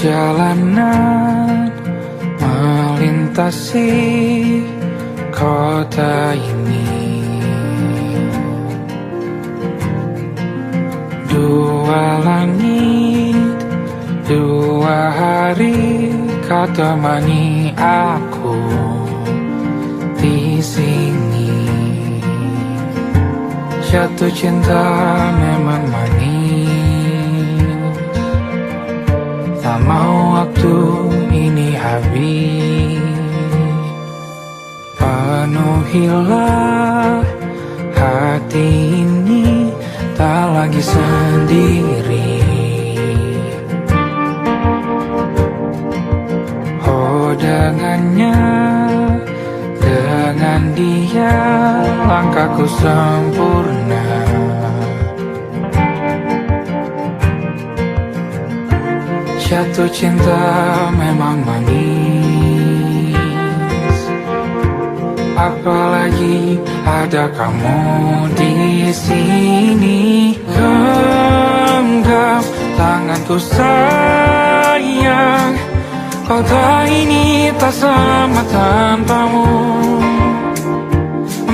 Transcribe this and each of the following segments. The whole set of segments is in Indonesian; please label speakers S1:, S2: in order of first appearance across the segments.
S1: Perjalanan melintasi kota ini, dua langit, dua hari kau temani aku di sini. Jatuh cinta memang manis, tak mau waktu ini habis. Penuhilah hati ini, tak lagi sendiri. Oh dengannya, dengan dia langkahku sempurna. Jatuh cinta memang manis, apalagi ada kamu di sini. Genggam tanganku sayang, kota ini tak sama tanpamu.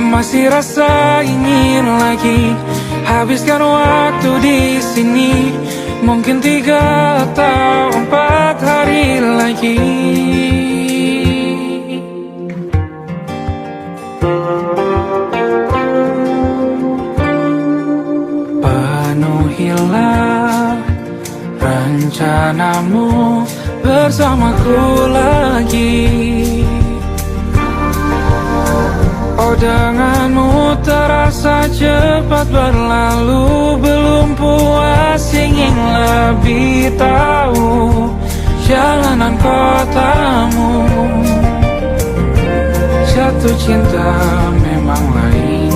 S1: Masih rasa ingin lagi habiskan waktu di sini. Mungkin 3 atau 4 hari lagi. Penuhilah rencanamu bersamaku lagi. Oh denganmu terasa cepat berlalu, belum puas ingin lebih tahu jalanan kotamu. Jatuh cinta memang lain,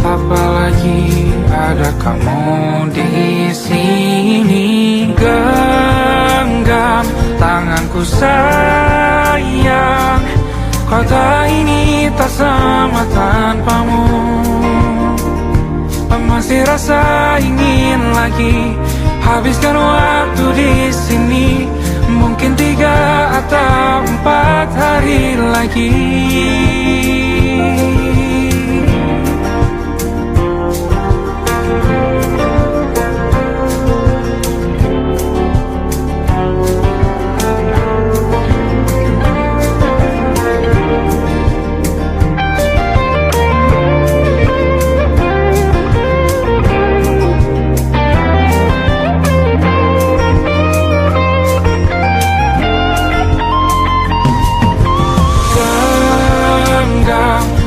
S1: apalagi ada kamu di sini. Genggam tanganku sayang, kota ini tak sama tanpamu. Masih rasa ingin lagi habiskan waktu di sini. Mungkin 3 atau 4 hari lagi.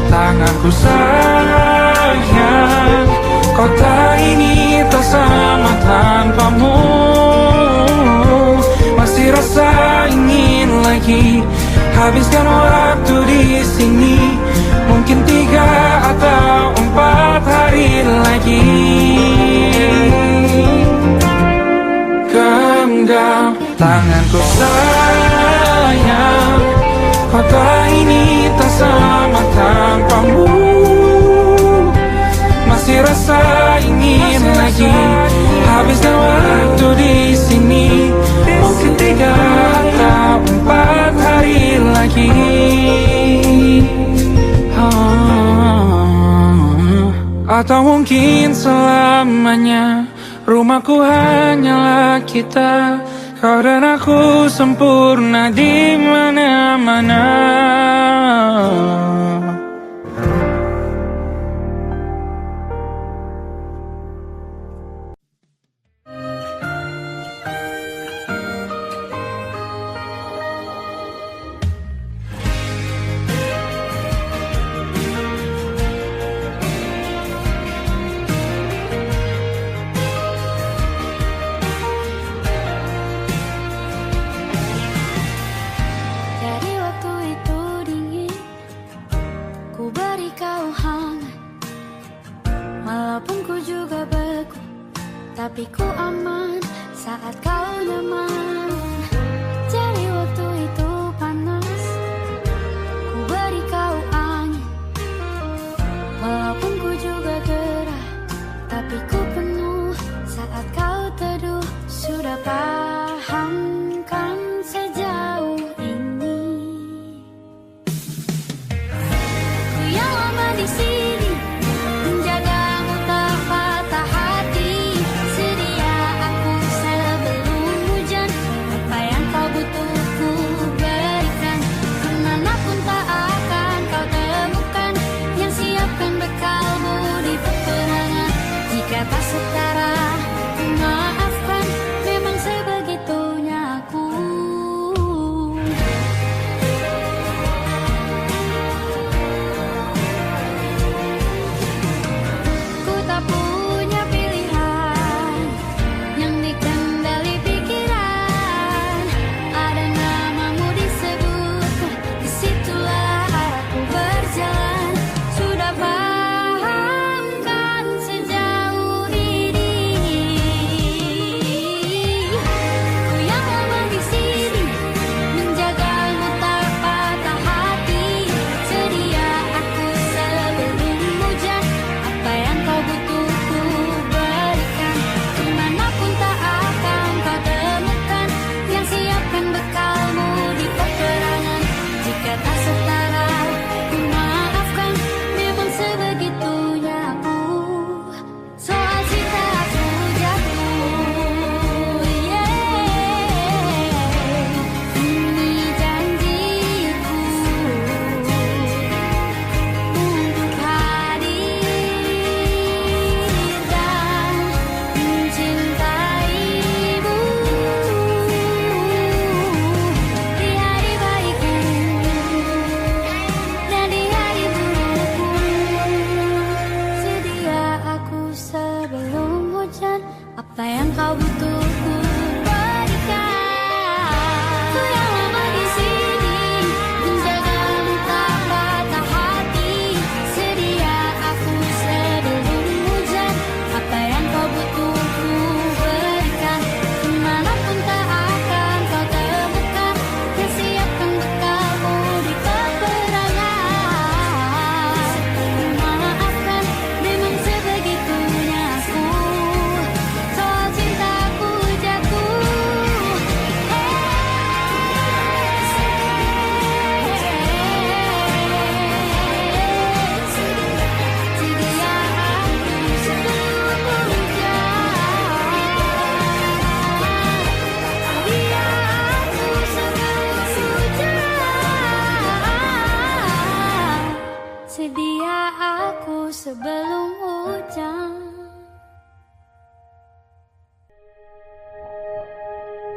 S1: Tanganku sayang, kota ini tak sama tanpamu. Masih rasa ingin lagi habiskan waktu di sini. Mungkin 3 atau 4 hari lagi. Genggam tanganku sayang, kota ini tak sama tanpamu. Masih rasa ingin lagi habiskan waktu di sini. Mungkin 3 atau 4 hari lagi. Atau mungkin selamanya. Rumahku hanyalah kita, kau dan aku sempurna di mana-mana.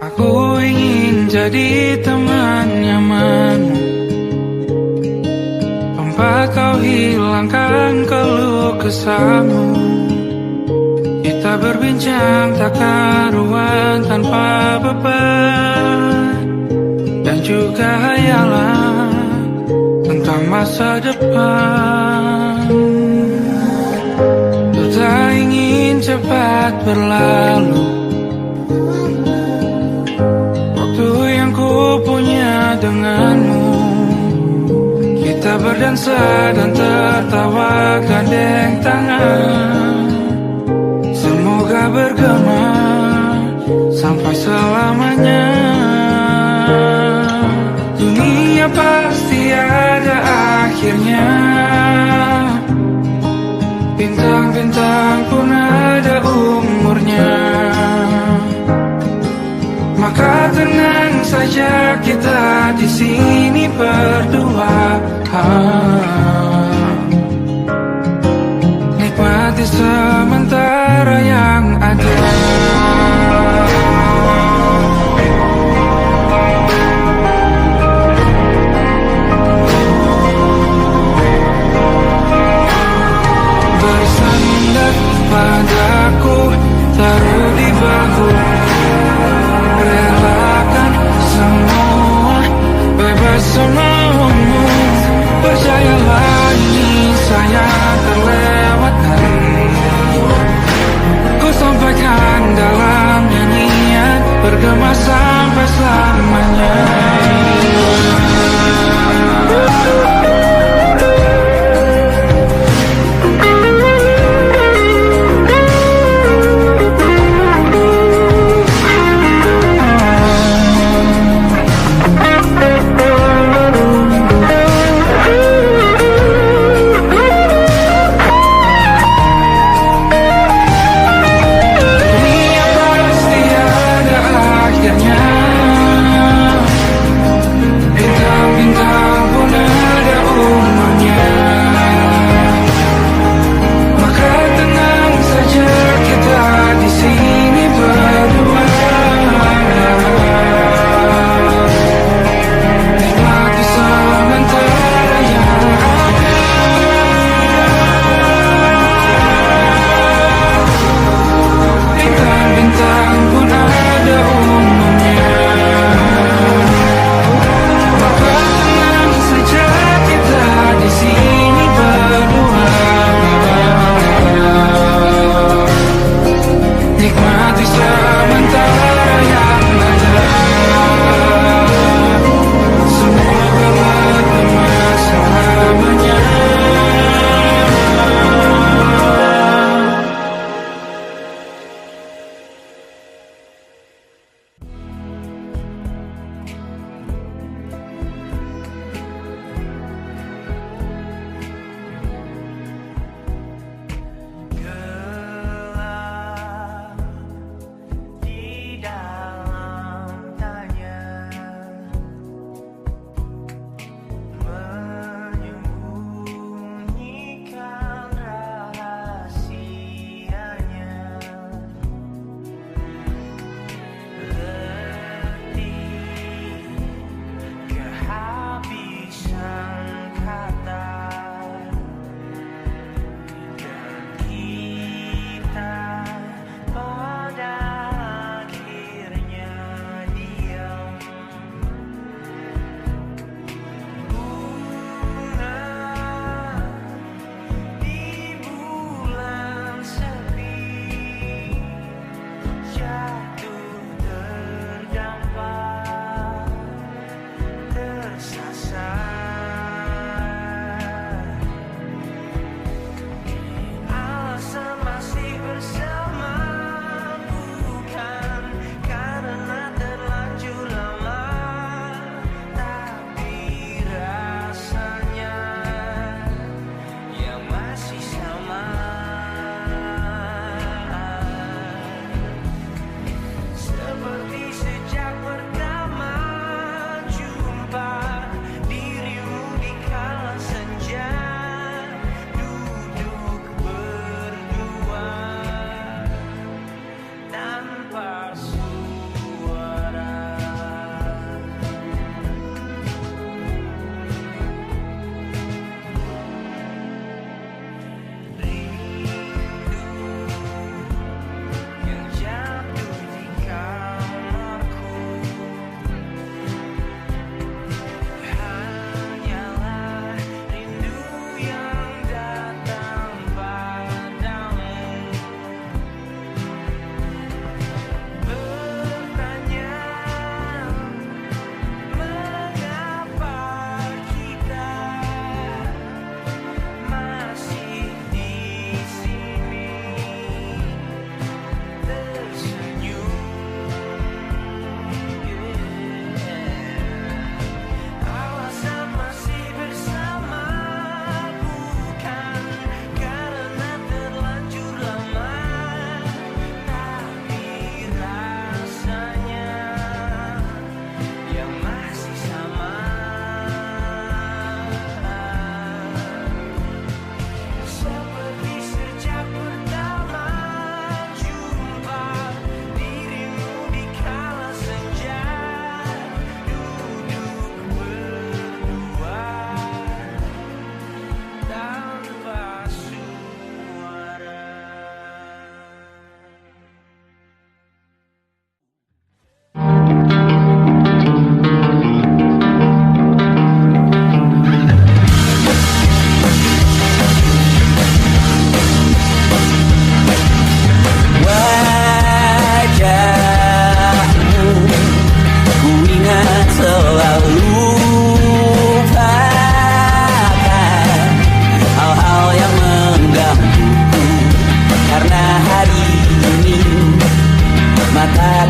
S1: Aku ingin jadi teman nyamanmu, tempat kau hilangkan keluh kesahmu. Kita berbincang tak karuan tanpa beban, dan juga hayalan tentang masa depan. Ku tak ingin cepat berlalu waktu yang ku punya denganmu. Kita berdansa dan tertawa gandeng tangan, semoga bergema sampai selamanya. Dunia pasti ada akhirnya, bintang-bintang pun ada umurnya. Maka tenang saja kita di sini berdua, nikmati sementara yang ada. Bersandar padaku, taruh di bahu, relakan semua, bebas semaumu. Percayalah ini saya terlewatkan, ku sampaikan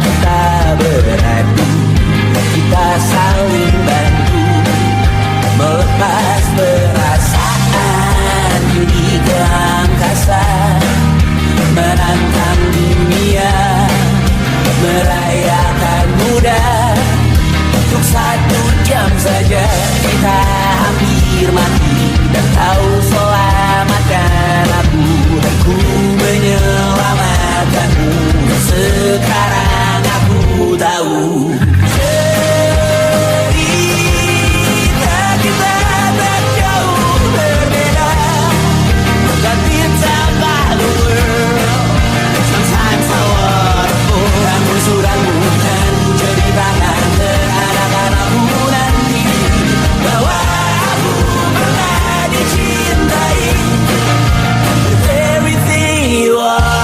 S2: kita beradu, kita saling bantu, melepas perasaan di ke angkasa, menantang dunia, merayakan muda. Untuk 1 jam saja kita hampir mati, dan kau selamatkan aku, dan ku menyelamatkanmu. Sekarang aku tahu cerita kita tak jauh berbeda. But it's about the world. Sometimes I wanna fall. Namun suratmu kan ceritakan ke anak-anakku nanti bahwa aku pernah dicintai with everything you are.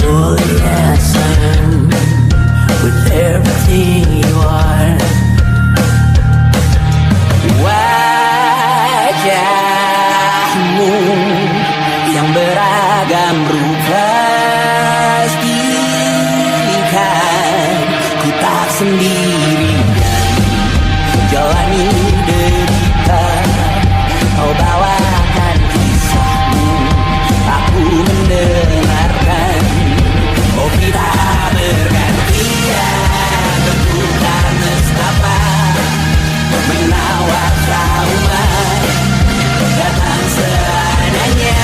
S2: Fully as I am, with everything you are. Wajahmu yang beragam rupa pastikan ku tak sendirian jalani derita. Kau bawakan kisahmu, aku mendengarkan. Oh kita bergantian bertukar nestapa, menawar trauma datang seadanya.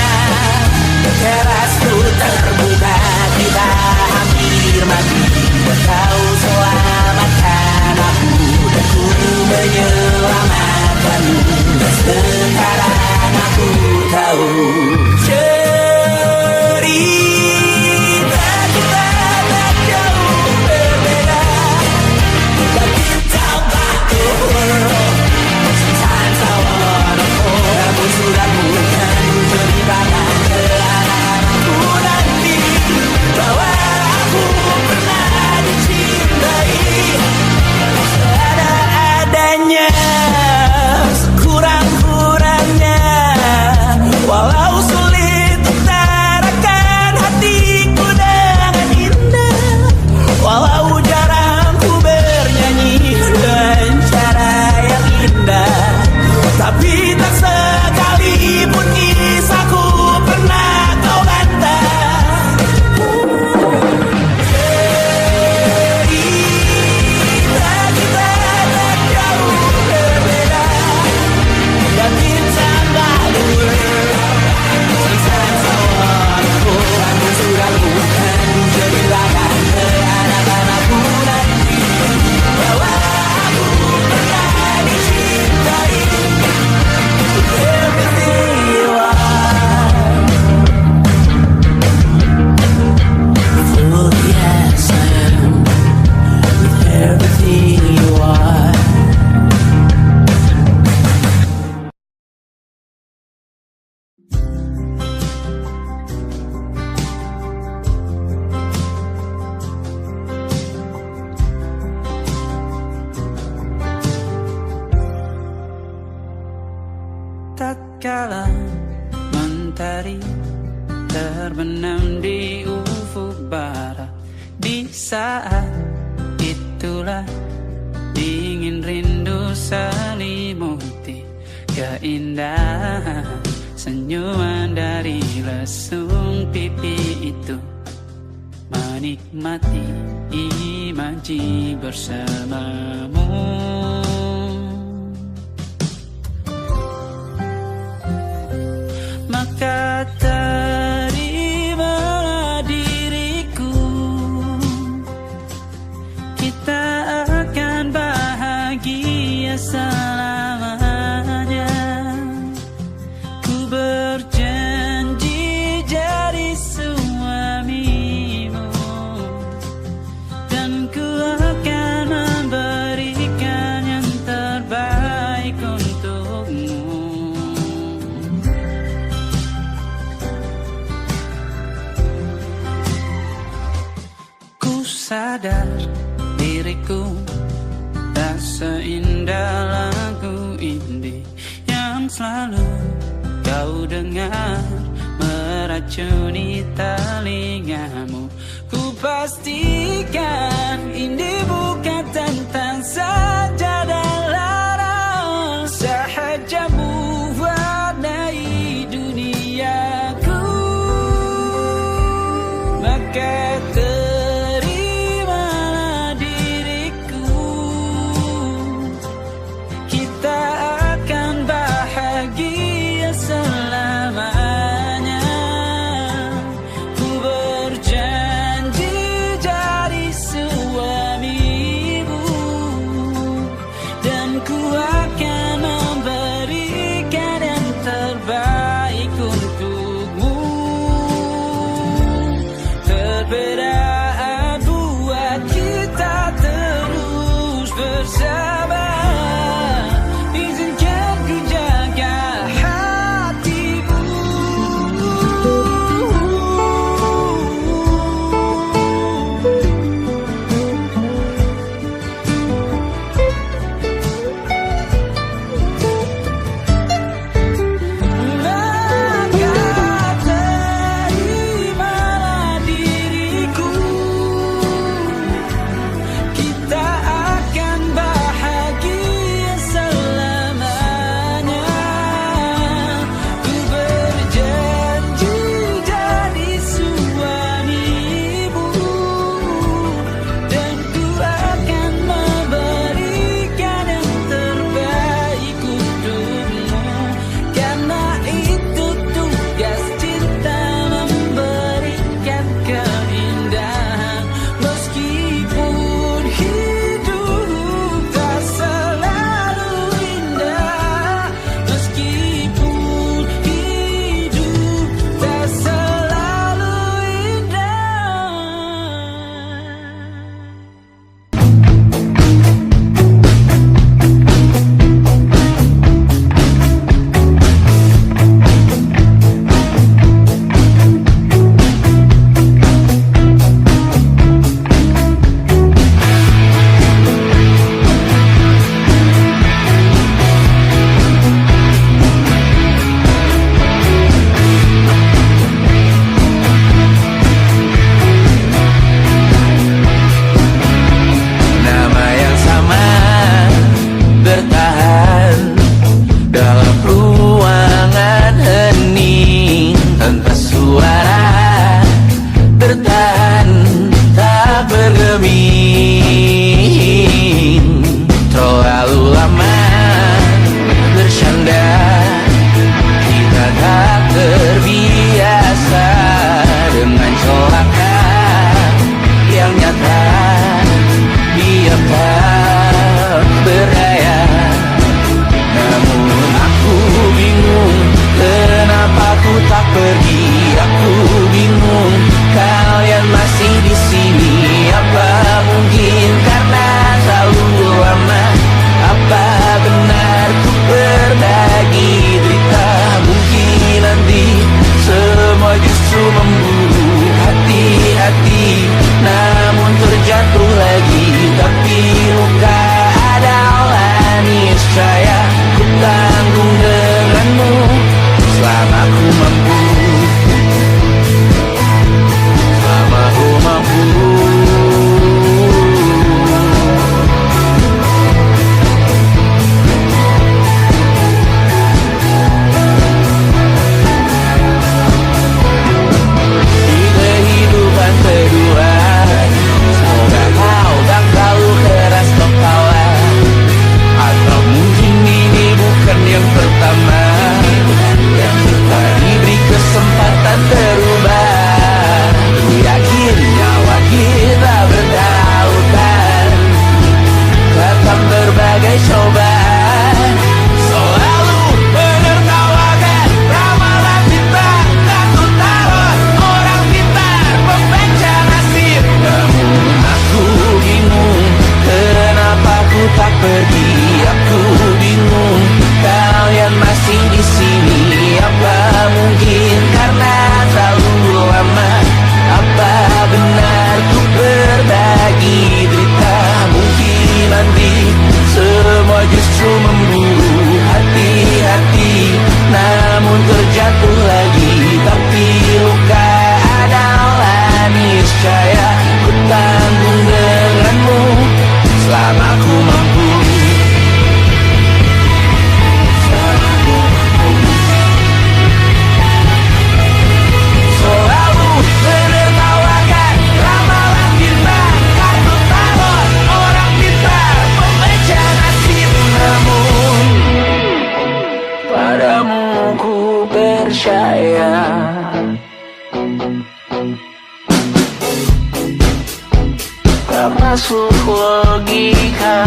S2: Terasku terbuka, kita hampir mati, kau selamatkan aku, dan ku menyelamatkanmu. Dan sekarang aku tahu cerita kita tak jauh berbeda. But it's about the world. Sometimes I wanna fall. Namun suratmu kan ceritakan ke anak-anakku nanti bahwa aku pernah dicintai seadanya, sekurang-kurangnya. Walau sulit utarakan hatiku dengan indah, walau jarang ku bernyanyi dengan cara yang indah, tapi tak sekalipun kisahku pernah kau bantah. Cerita kita tak jauh berbeda, but it's about the world. Sometimes I wanna fall. Namun suratmu kan ceritakan ke anak-anakku nanti bahwa aku pernah dicintai with everything you are. Fully as I am, with everything you are.
S3: Tak kala mentari terbenam di ufuk barat, di saat itulah dingin rindu selimuti keindahan senyuman dari lesung pipi itu, menikmati imaji bersamamu. Maka terimalah diriku, kita akan bahagia selamanya. Ku berjanji jadi suamimu, dan ku akan memberikan yang terbaik untukmu. Sadar diriku tak seindah lagu indie yang selalu kau dengar meracuni telingamu. Ku pastikan ini bukan tentang saja dan larang, sahajamu warnai duniaku. Maka terimalah diriku, kita akan bahagia selamanya. Ku berjanji jadi suamimu, dan ku akan memberikan yang terbaik untukmu. Perbedaan buat kita terus bersama. Izinkan ku jaga hatimu.
S2: tak masuk logika.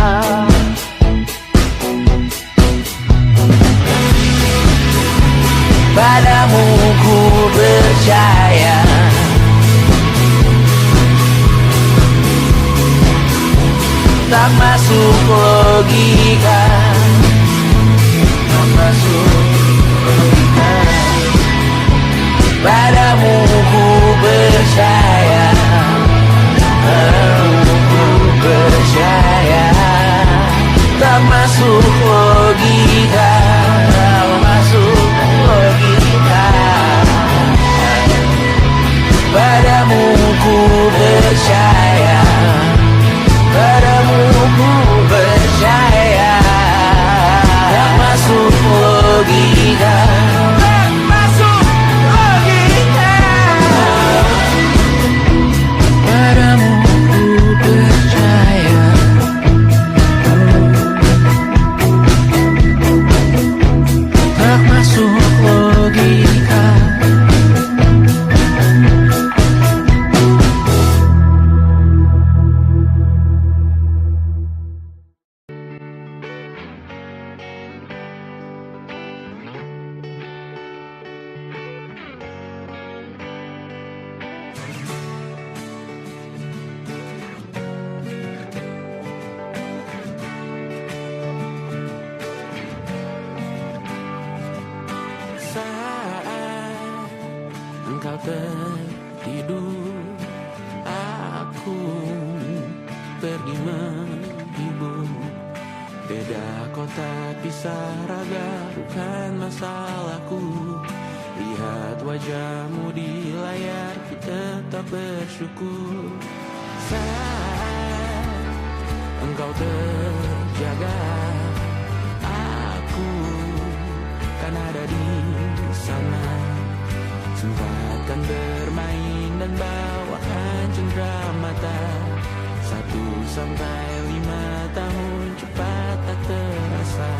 S2: Padamu ku percaya, tak masuk logika, tak masuk logika. Padamu ku percaya, padamu ku percaya, tak masuk logika, tak masuk logika. Padamu ku percaya, padamu ku percaya, tak masuk logika, tak masuk logika. Padamu ku percaya, tak masuk logika. Saat engkau tertidur, aku pergi menghibur. Beda kota pisah raga bukan masalahku. Lihat wajahmu di layar, ku tetap bersyukur. Saat engkau terjaga, aku kan ada di sana. Sempatkan bermain dan bawakan cendera mata. 1-5 tahun cepat tak terasa.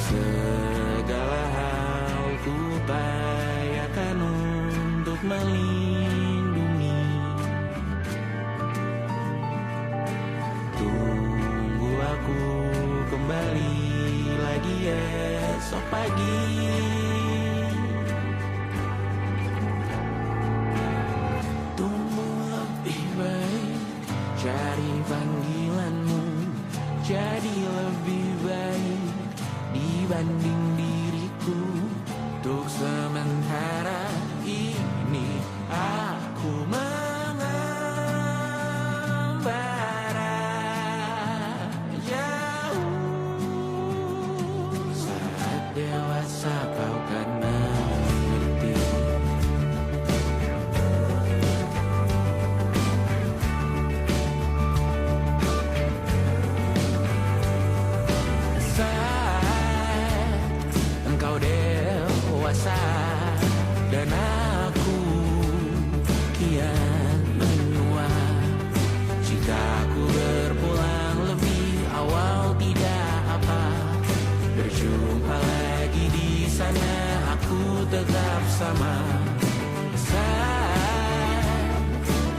S2: Segala hal ku upayakan untuk melindungi. Tunggu aku kembali lagi esok pagi. Tumbuh lebih baik, cari panggilanmu, jadi lebih baik dibanding diriku. Untuk sementara ini aku mengembara jauh. Saat dewasa kau kan mengerti. Saat engkau dewasa dan aku kian menua. Jika aku berpulang lebih awal tidak apa. Berjumpa lagi di sana, aku tetap sama. Saat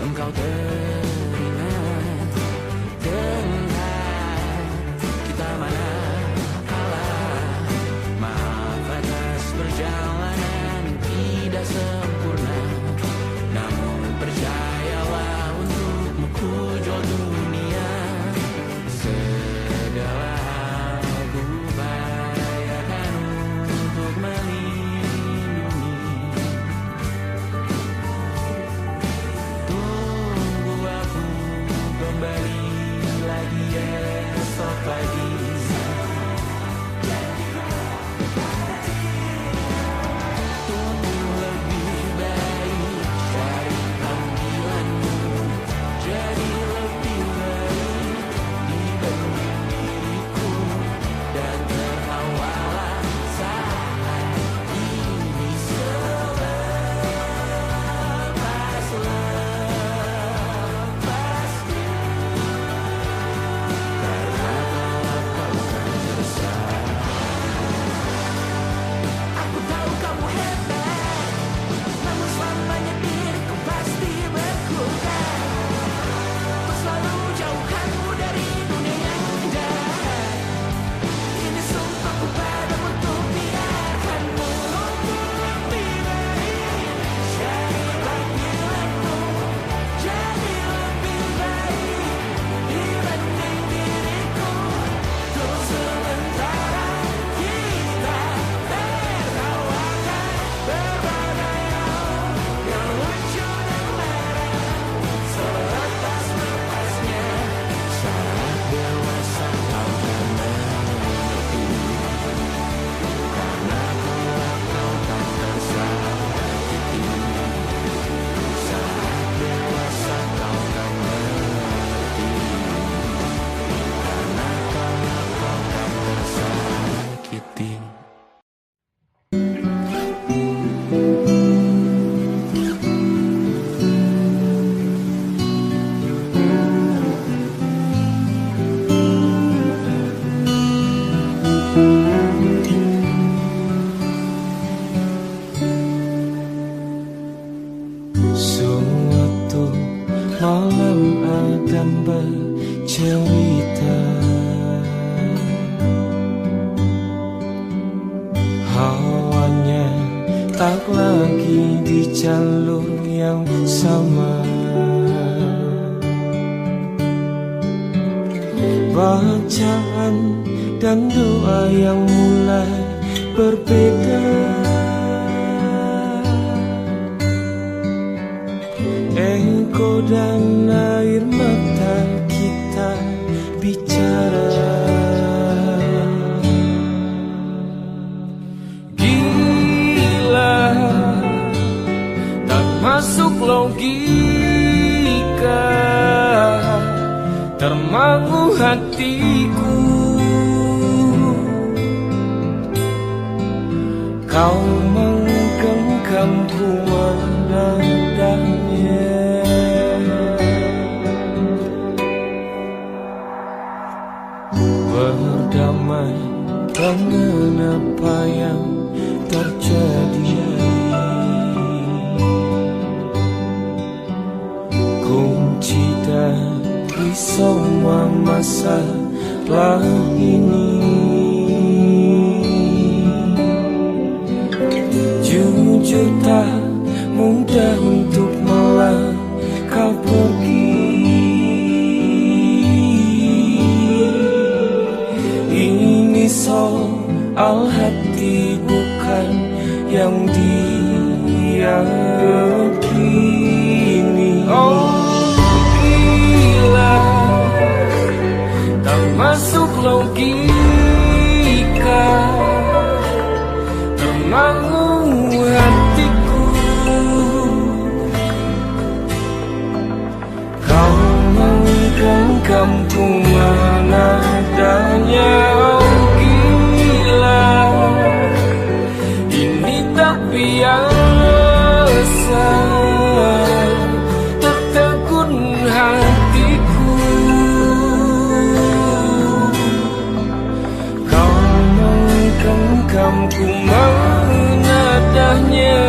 S2: engkau teringat dengan kita mana kalah. Maaf atas perjalanan tidak sempurna, namun percayalah untukmu ku jual dunia. Segala hal ku upayakan untuk melindungi. Tunggu
S1: malam akan bercerita. Hawanya tak lagi di jalur yang sama. Bacaan dan doa yang mulai berbeda. Ego dan air mata kita bicara. Gila, tak masuk logika, termangu hatiku. Kau menggenggamku menadanya. Berdamai dengan apa yang terjadi. Kunci dari semua masalah ini. Jujur tak mudah untuk melangkah pergi. Ini soal hati bukan yang diyakini. Oh gila, tak masuk logika, termangu hatiku. Kau menggenggamku menadanya. Oh gila, ini tak biasa, tertegun hatiku. Kau menggenggamku menadanya.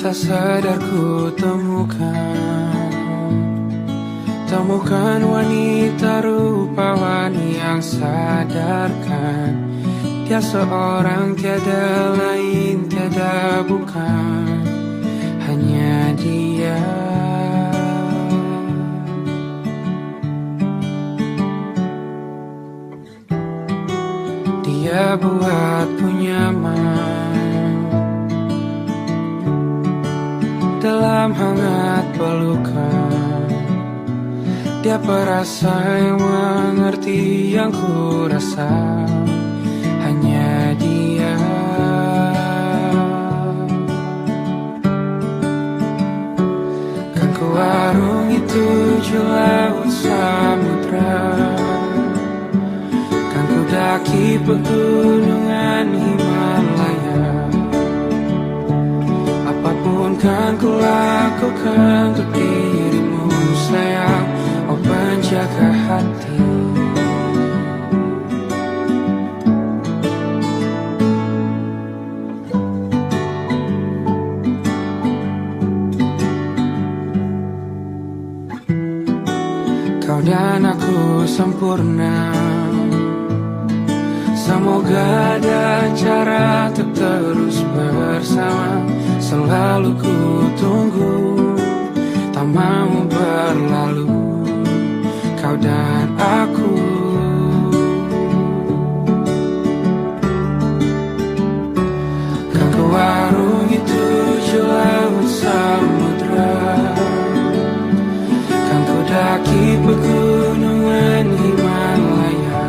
S1: Tak sadar ku temukan wanita rupawan yang sadarkan dia seorang, tiada lain, tiada bukan, hanya dia. Dia buatku nyaman dalam hangat pelukan. Dia perasa yang mengerti yang ku rasa, hanya dia. Kan ku arungi 7 laut samudra, kan ku daki pegunungan Himalaya. Apapun kan ku lakukan untuk dirimu sayang, oh penjaga hati. Kau dan aku sempurna, semoga ada cara untuk terus bersama. Selalu ku tunggu, tak mau berlalu, kau dan aku. Kan ku warungi 7 laut samudra, kan ku daki pegunungan Himalaya.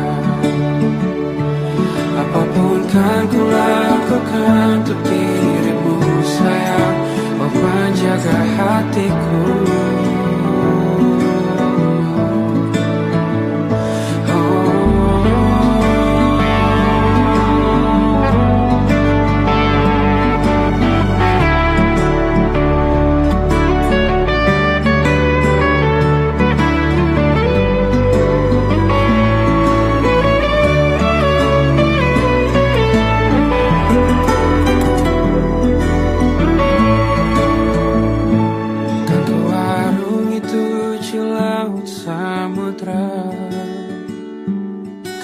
S1: Apapun kan ku lakukan untuk dirimu sayang, oh penjaga hatiku.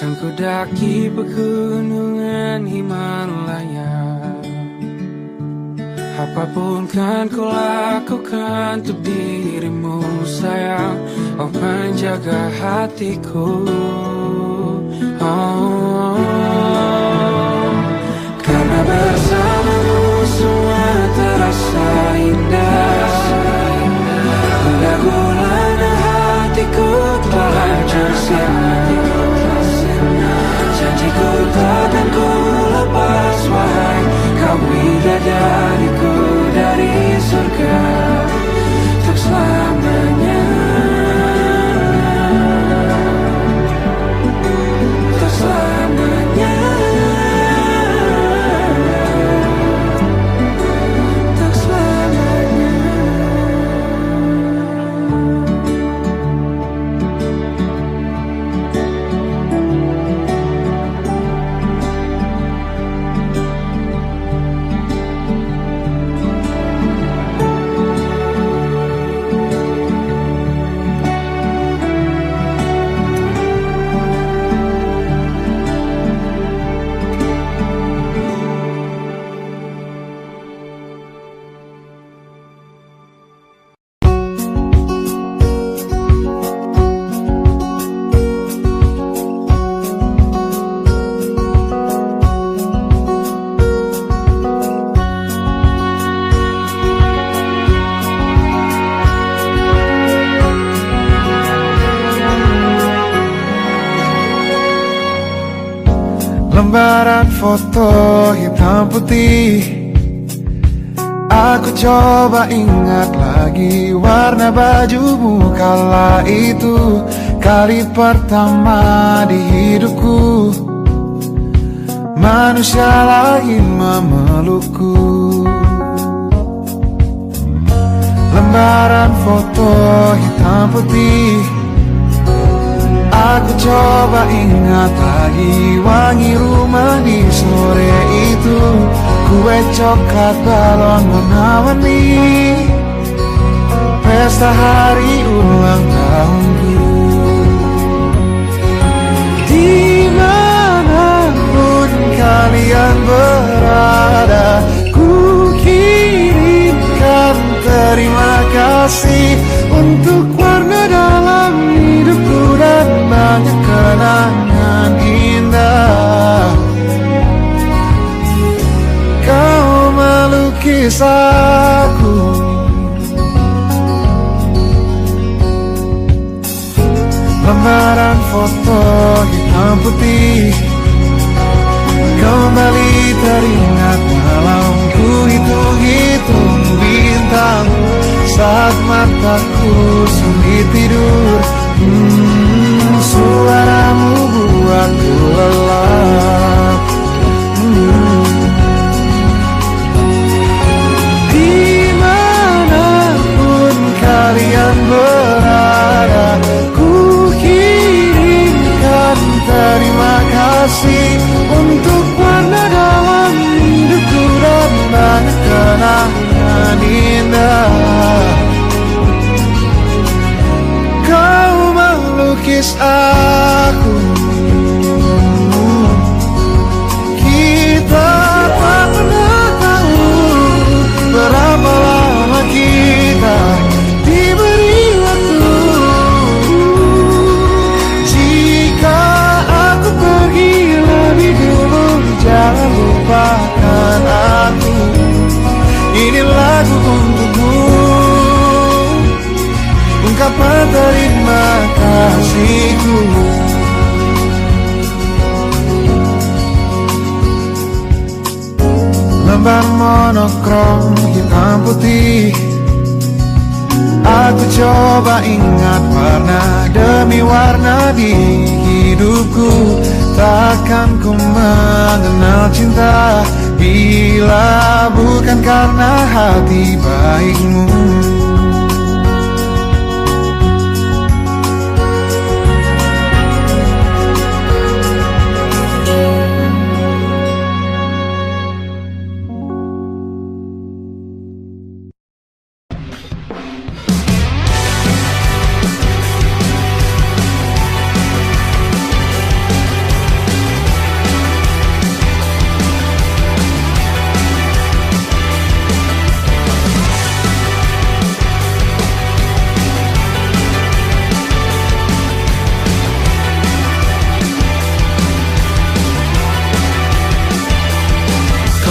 S1: Kan ku daki pegunungan Himalaya. Apapun kan ku lakukan untuk dirimu sayang, oh penjaga hatiku. Oh, karena bersamamu semua terasa indah. Gula-gulana hatiku telah hancur sia-sia. Janjiku takkan ku lepas, wahai kau bidadariku dari surga untuk selamanya, untuk selamanya, untuk selamanya.
S4: Lembaran foto hitam putih, aku coba ingat lagi warna bajumu kala itu. Kali pertama di hidupku manusia lain memelukku. Lembaran foto hitam putih, aku coba ingat lagi wangi rumah di sore itu. Kue coklat balon warna-warni, pesta hari ulang tahunku. Dimanapun kalian berada, ku kirimkan terima kasih untuk warna dalam hidupku dan banyak kenangan indah. Kau melukis aku, lembaran foto hitam putih kembali teringat malam ku hitung-hitung bintang saat mataku sulit tidur. Suaramu buatku lelah. menerima kasihku. Lembar monokrom hitam putih, aku coba ingat warna demi warna di hidupku. Takkan ku mengenal cinta bila bukan karena hati baikmu.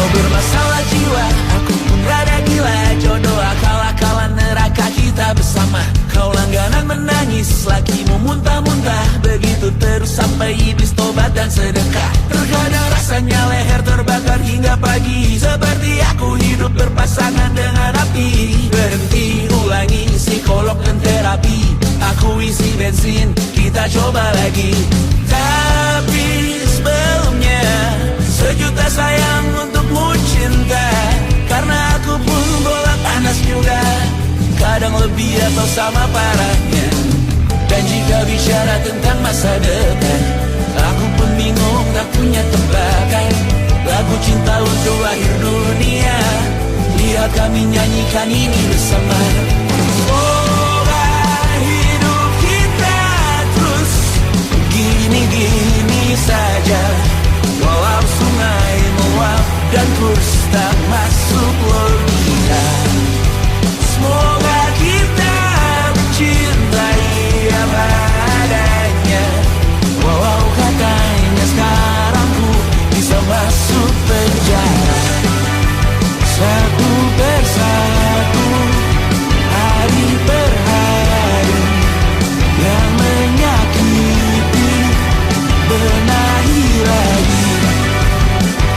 S3: Bermasalah jiwa, aku pun rada gila. Jodoh akal-akalan neraka kita bersama. Kau langganan menangis, lakimu muntah-muntah. Begitu terus sampai iblis tobat dan sedekah. Terkadang rasanya leher terbakar hingga pagi. Seperti aku hidup berpasangan dengan api. Berhenti, ulangi psikolog dan terapi. Aku isi bensin, kita coba lagi. Tapi sebelumnya sejuta sayang untukmu cinta. Karena aku pun bola panas juga, kadang lebih atau sama parahnya. Dan jika bicara tentang masa depan, aku pun bingung tak punya tebakan. Lagu cinta untuk akhir dunia, lihat kami nyanyikan ini bersama. Semoga hidup kita terus gini-gini saja. Walau sungai meluap dan kurs tak masuk logika. Semoga kita mencintai apa adanya. Walau katanya sekarang ku bisa masuk penjara. Satu persatu, hari per hari, yang menyakiti benahi lagi.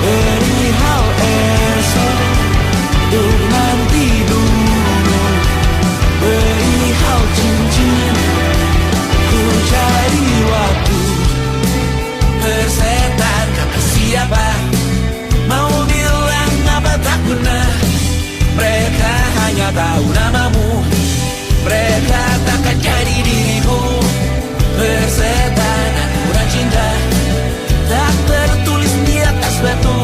S3: Perihal esok, untuk nanti dulu. Perihal cincin, ku cari waktu. Persetan kata siapa, mau bilang apa tak guna. Mereka hanya tahu namamu, mereka takkan jadi diriku. Persetan aturan cinta tak tertulis di atas batu.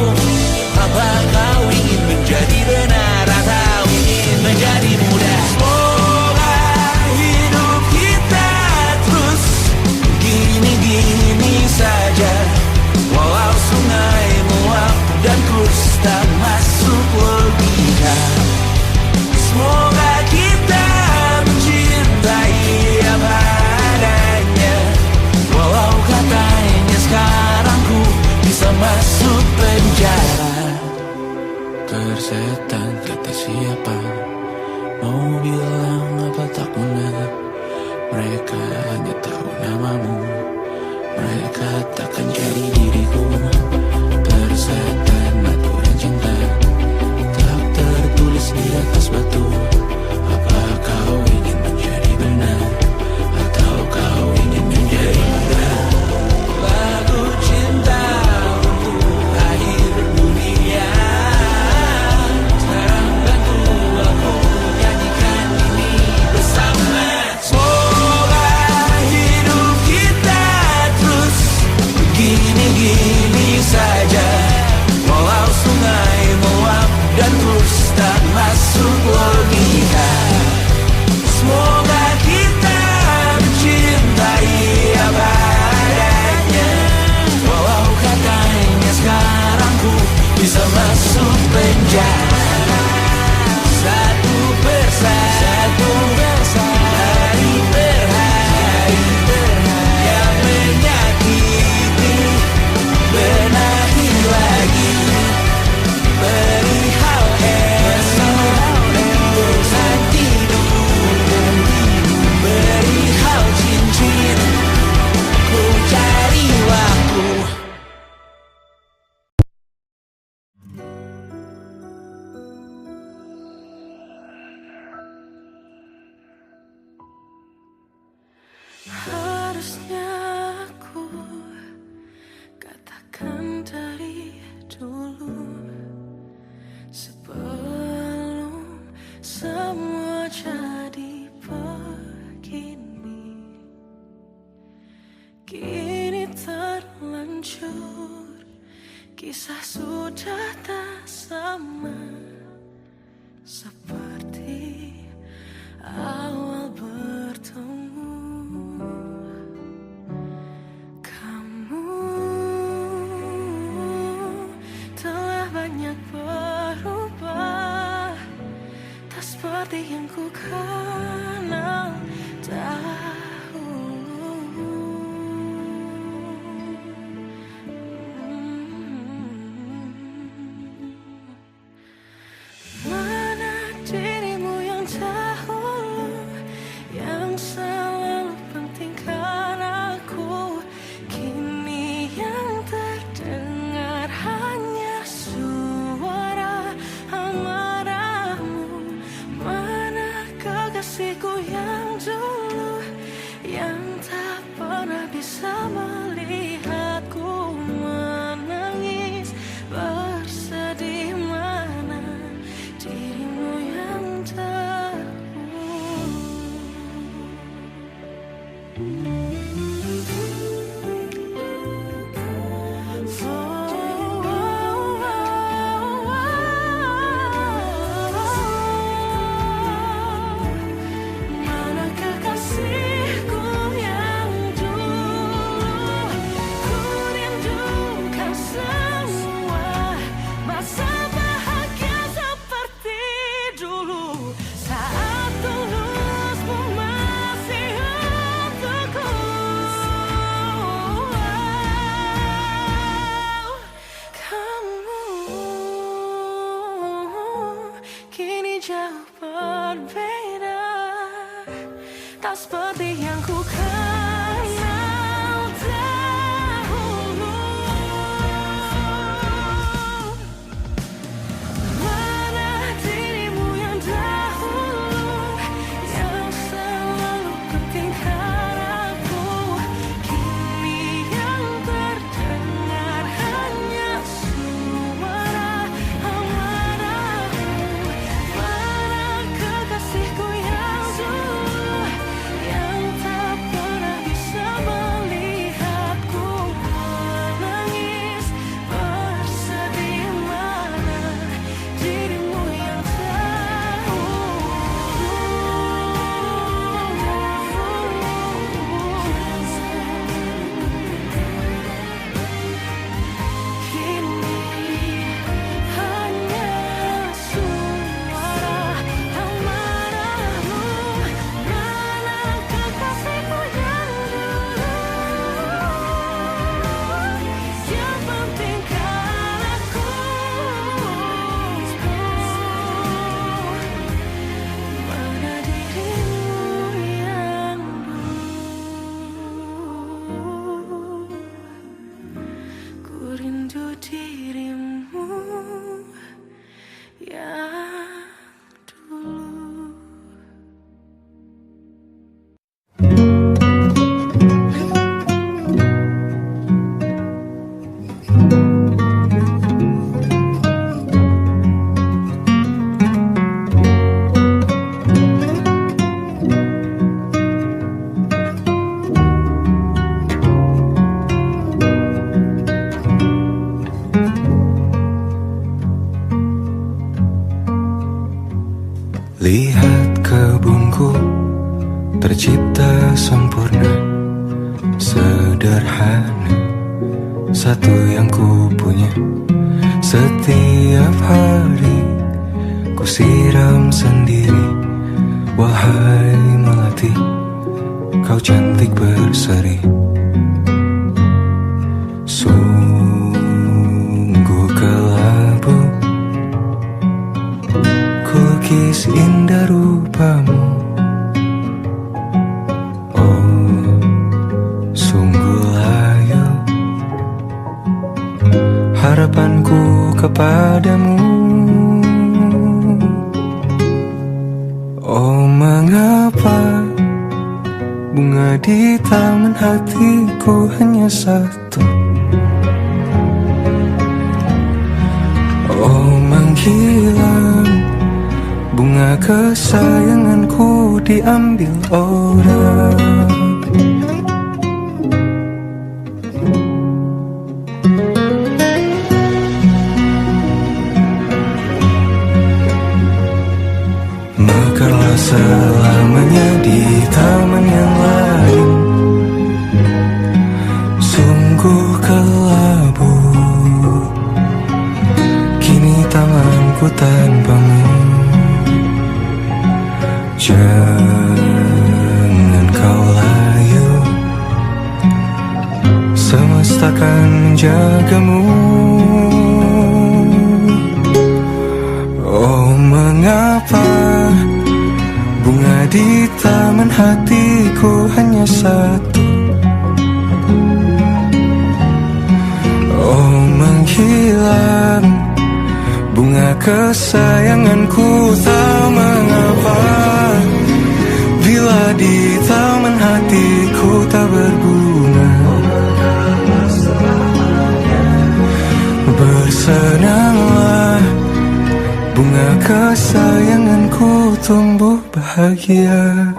S3: Apa kau ingin menjadi benar atau ingin menjadi muda? Semoga hidup kita terus gini-gini saja. Walau sungai meluap dan kurs tak masuk logika. Semoga kita mencintai apa adanya. Walau katanya sekarang ku bisa masuk penjara. Persetan kata siapa, mau bilang apa tak guna. Mereka hanya tahu namamu, mereka takkan jadi diriku. Persetan aturan cinta tak tertulis di atas batu. Apa kau ingin menjadi benar atau kau ingin menjadi muda? Lagu cinta untuk akhir dunia, sekarang bantu aku nyanyikan ini bersama. Semoga hidup kita terus gini-gini saja. Walau sungai meluap dan terus tak masuk logika. Semoga kita mencintai apa adanya. Walau katanya sekarang ku bisa masuk penjara. Satu persatu, hari per hari, yang menyakiti benahi
S5: rasakan dari dulu, sebelum semua jadi begini. Kini terlanjur, kisah sudah tak sama seperti awal bertemu. Kamu telah banyak berubah, tak seperti yang ku kenal dahulu. Mana dirimu yang dahulu, yang selalu pentingkan aku. Kini yang terdengar hanya suara amarahmu. Mana kekasihku yang dulu, yang tak pernah bisa melihatku menangis bersedih. Mana dirimu yang mana kekasihku yang dulu, ku rindukan semua masa bahagia seperti dulu, saat tulusmu masih untukku. Kamu kini jauh berbeda, tak seperti yang ku kenal dahulu. Mana dirimu yang dahulu, yang selalu pentingkan aku. Kini yang terdengar hanya suara amarahmu. Mana kekasihku yang dulu, yang tak pernah bisa melihatku menangis bersedih. Mana dirimu yang kini hanya suara amarahmu. Mana kekasihku yang dulu, yang pentingkan aku. Mana dirimu yang dulu, ku rindu dirimu yang dulu.
S4: Lihat kebunku tercipta sempurna, sederhana, satu yang ku punya. Setiap hari ku siram sendiri. Wahai melati, kau cantik berseri. Sungguh kelabu kukis indah rupamu. Oh, sungguh layu harapanku kepadamu. Oh, mengapa bunga di taman hatiku hanya satu? kesayanganku diambil orang. Mekarlah selamanya di taman yang lain. Sungguh kelabu kini tanganku tanpamu. Jangan kau layu, semesta akan menjagamu. Oh, mengapa bunga di taman hatiku hanya satu? Oh, menghilang bunga kesayanganku, tak mengapa bila di taman hatiku tak berbunga. Bersenanglah bunga kesayanganku tumbuh bahagia.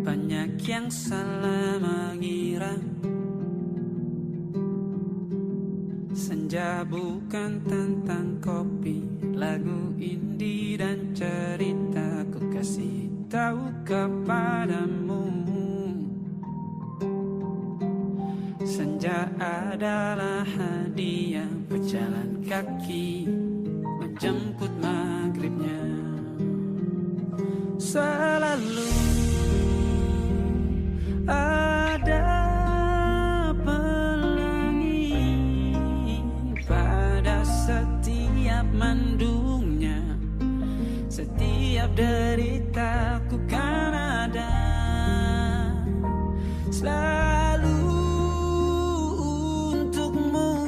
S3: Banyak yang salah mengira senja bukan tentang kopi, lagu indie dan cerita. Ku kasih tahu kepadamu, senja adalah hadiah berjalan kaki menjemput maghribnya. Selalu ada pelangi pada setiap mendungnya. Setiap deritaku kan ada selalu untukmu,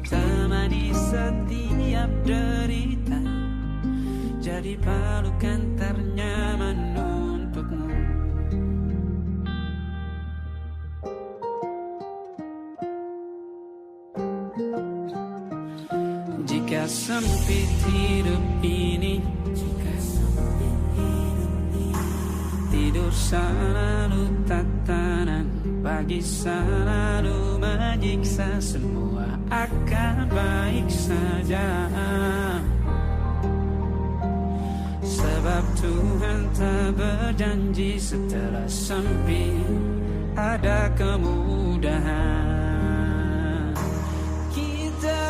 S3: temani setiap derita, jadi pelukan ternyaman untukmu. Jika sempit hidup ini, tidur selalu tatanan, pagi selalu menyiksa, semua akan baik saja. Sebab Tuhan tak berjanji setelah sempit ada kemudahan. Kita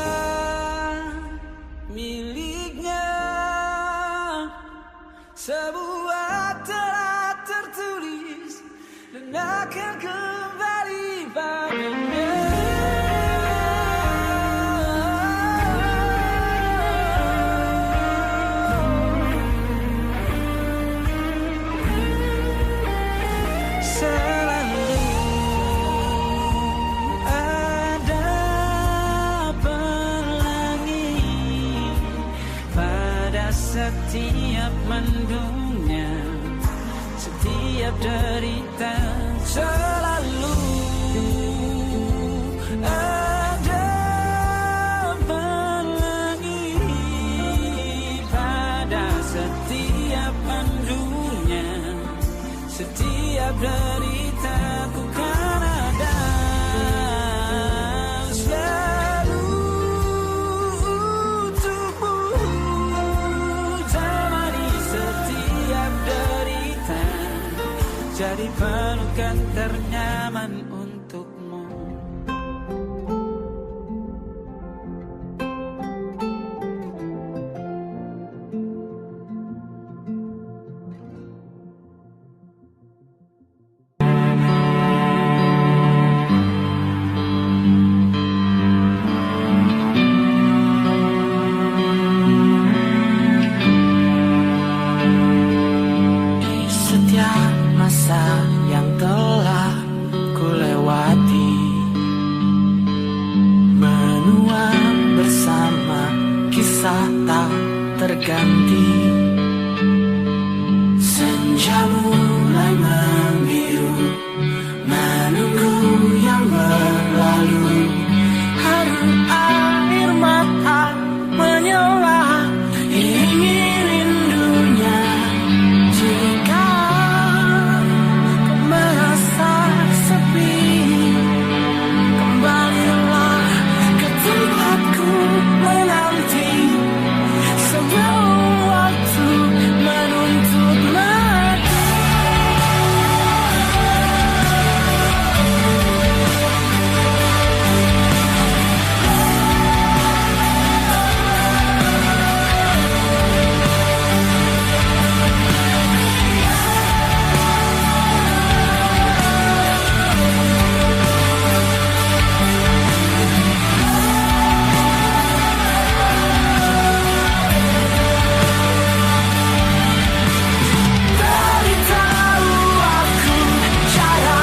S3: miliknya, sebuah telah tertulis dan akan kembali padanya. Selalu ada pelangi pada setiap mendungnya, setiap derita. Selalu ada pelangi pada setiap mendungnya, setiap deritaku kan ada selalu untukmu, temani setiap derita, jadi pelukan ternyaman untukmu.
S2: rasa tak terganti. Senja mulai membiru, menunggu yang berlalu. Harum air mata menyala, ingin rindunya. Jika kau merasa sepi, kembalilah ke tempatku menanti. Sebelum waktu menuntut mati. Beritahu aku cara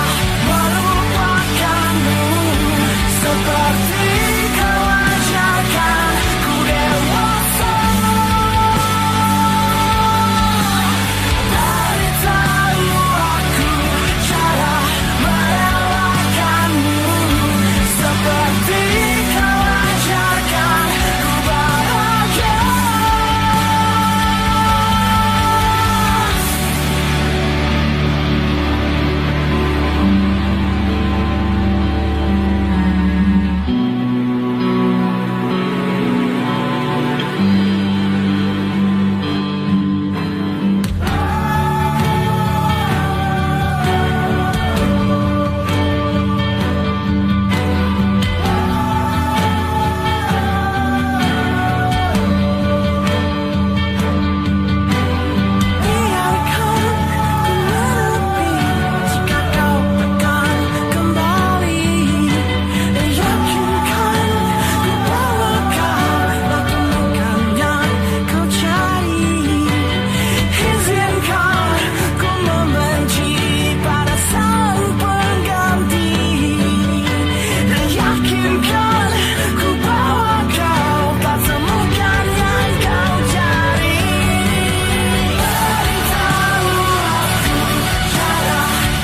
S2: melupakanmu, seperti kau ajarkan ku dewasa. Beritahu aku cara merelakanmu, seperti kau ajarkan ku bahagia. Biarkan ku menepi jika kau akan kembali. Yakinkan ku bahwa kau temukan yang kau cari. Izinkan ku membenci pada sang pengganti. Yakinkan ku bahwa kau tak temukan yang kau cari. Beritahu aku cara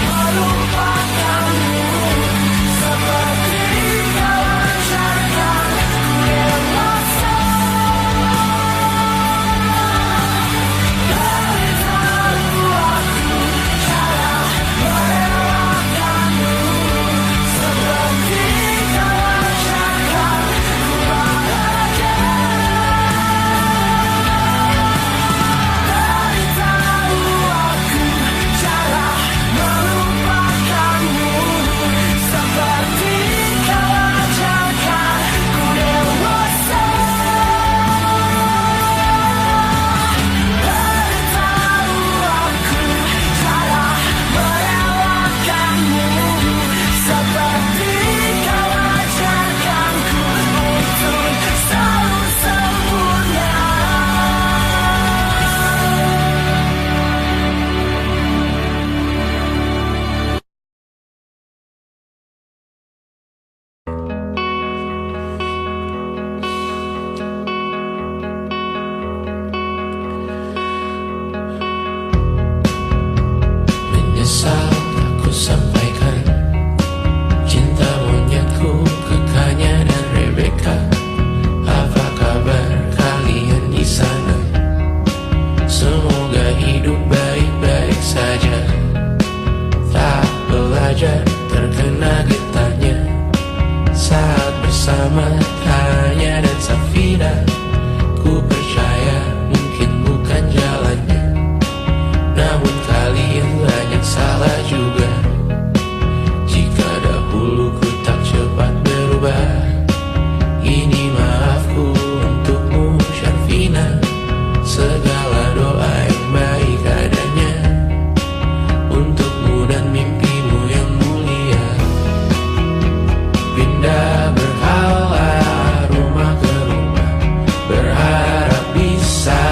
S2: melupakanmu, seperti kau ajarkan ku dewasa. Beritahu aku cara merelakanmu, seperti kau ajarkan ku bahagia. Beritahu aku cara melupakanmu, seperti kau ajarkan ku dewasa. Beritahu aku cara merelakanmu, seperti kau ajarkan ku untuk selalu sempurna.
S6: Menyesal aku sampaikan cinta monyetku ke Kanya dan Rebecca. Apa kabar kalian di sana? Semoga hidup baik-baik saja. Tak belajar terkena getahnya saat bersama Kanya dan Safira. Ku percaya mungkin bukan jalannya, namun kalian banyak salah juga. Jika dahulu ku tak cepat berubah, ini maafku untukmu Syarfina. Segala doa yang baik adanya untukmu dan mimpimu yang mulia. Pindah berhala rumah ke rumah, berharap bisa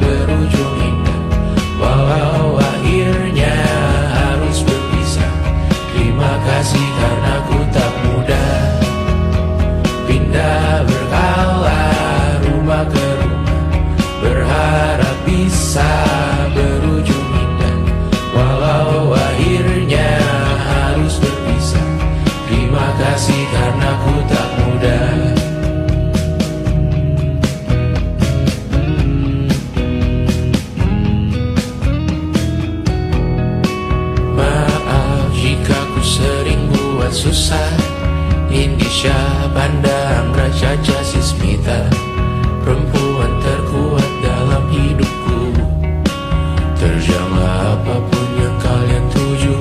S6: berujung indah. Walau akhirnya harus berpisah, terima kasih karena ku tak mudah. Pindah Caca Sismita, perempuan terkuat dalam hidupku. Terjanglah apapun yang kalian tuju.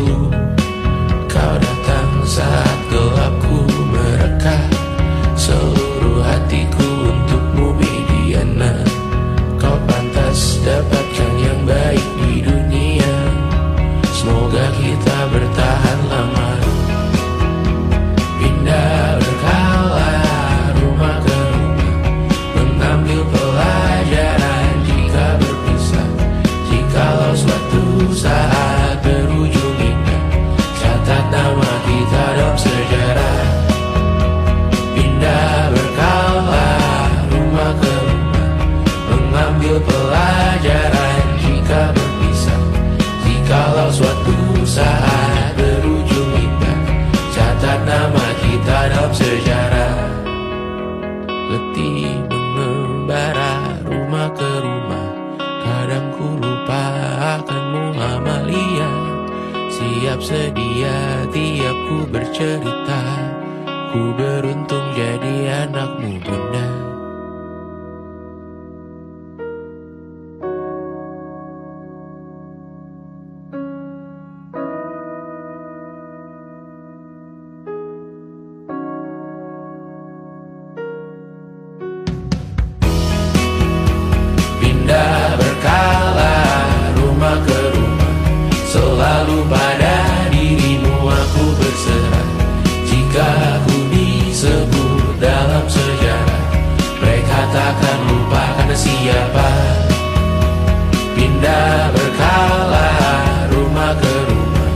S6: Kau datang saat gelapku mereka. Seluruh hatiku untukmu Mediana. Kau pantas dapatkan yang baik di dunia. Semoga kita bertahan lama. Pindah berkala rumah ke rumah, mengambil pelajaran jika berpisah. Jikalau suatu saat berujung indah, catat nama kita dalam sejarah. Pindah berkala rumah ke rumah, mengambil pelajaran jika berpisah. Jikalau suatu saat berujung indah, catat nama kita dalam sejarah. Letih mengembara rumah ke rumah, kadang ku lupa akanmu Amalia. Siap sedia tiap ku bercerita, ku beruntung jadi anakmu bunda. Pindah berkala rumah ke rumah, selalu pada dirimu aku berserah. Jika aku disebut dalam sejarah, mereka takkan lupa karena siapa. Pindah berkala rumah ke rumah,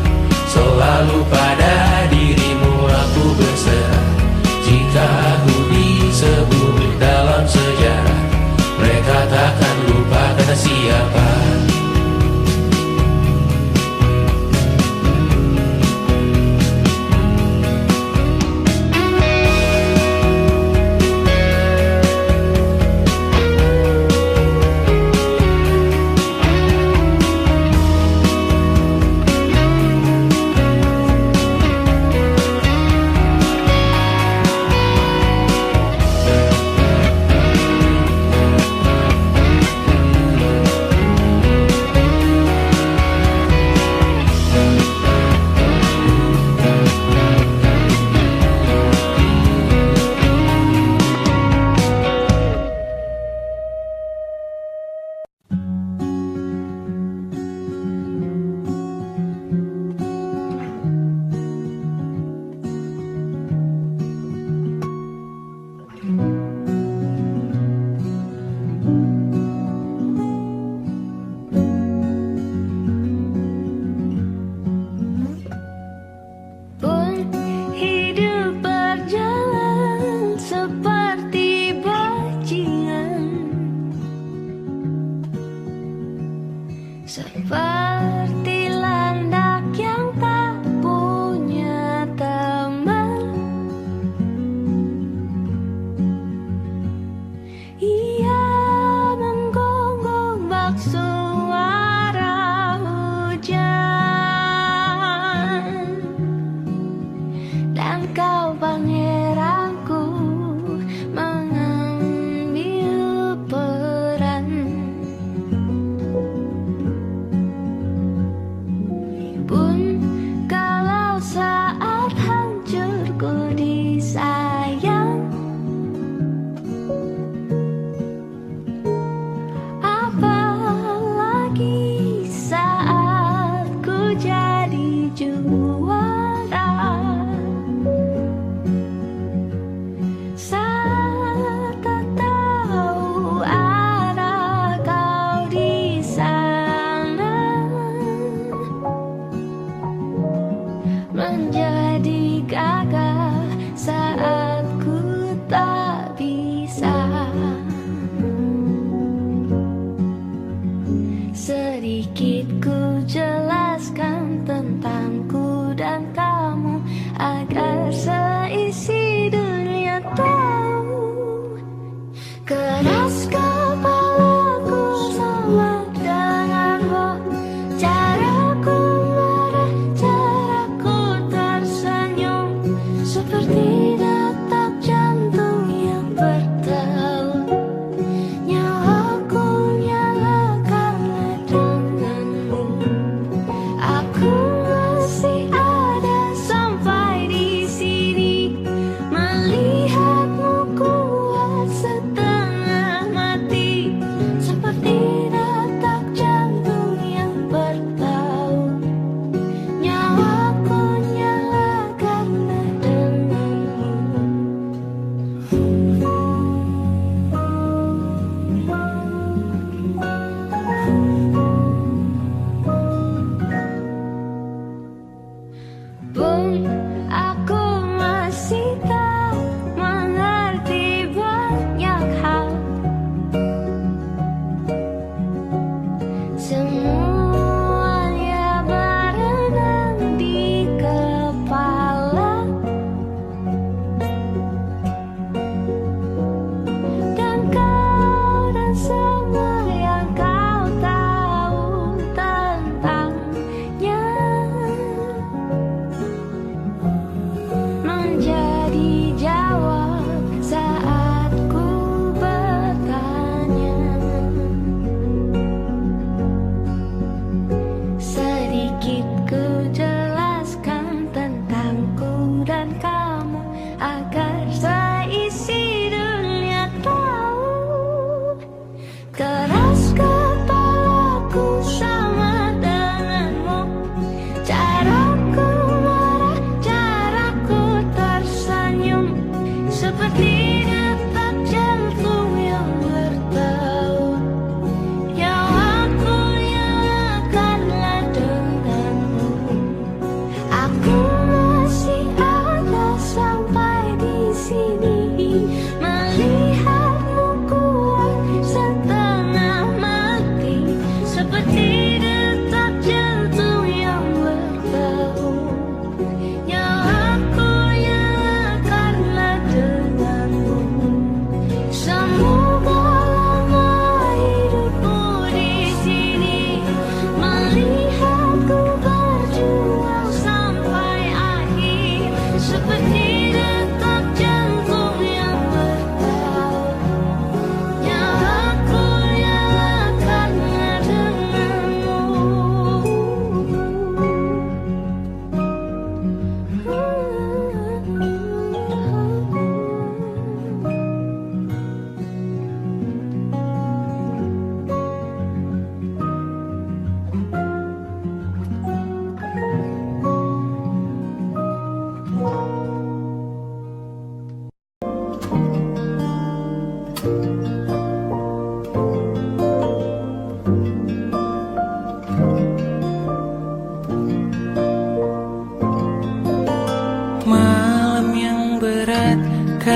S6: selalu pada dirimu aku berserah. Jika aku disebut dalam sejarah, mereka takkan lupa karena siapa.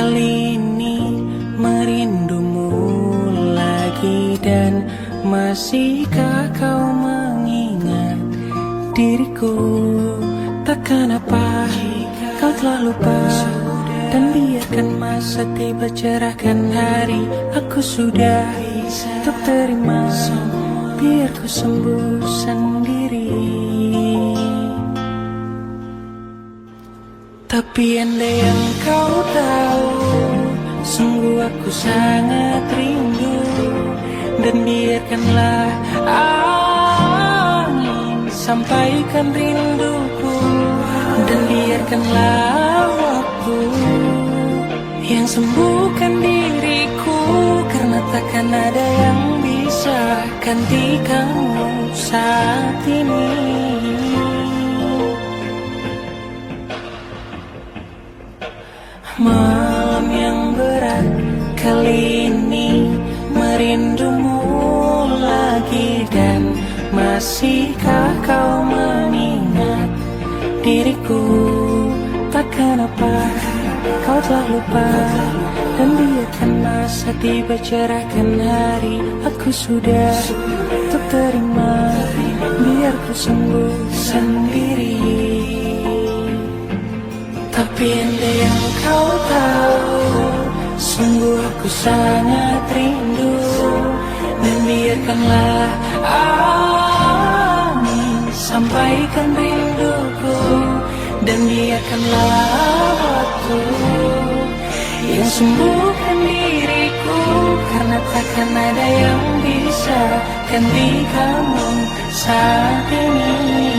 S5: Kali ini merindumu lagi, dan masihkah kau mengingat diriku? Takkan apa kau telah lupa, dan biarkan masa tiba cerahkan hari. Aku sudah untuk terima, biar ku sembuh sendiri. Tapi andai yang kau tahu, sungguh aku sangat rindu. Dan biarkanlah angin sampaikan rinduku, dan biarkanlah waktu yang sembuhkan diriku. Karena takkan ada yang bisa ganti kamu saat ini. Malam yang berat kali ini merindumu lagi, dan masihkah kau mengingat diriku? Takkan apa kau telah lupa, dan biarkan masa tiba cerahkan hari. Aku sudah untuk terima, biar ku sembuh sendiri. Tapi andai yang kau tahu, sungguh aku sangat rindu. Dan biarkanlah angin sampaikan rinduku, dan biarkanlah waktu yang sembuhkan diriku. Karena takkan ada yang bisa ganti kamu saat ini.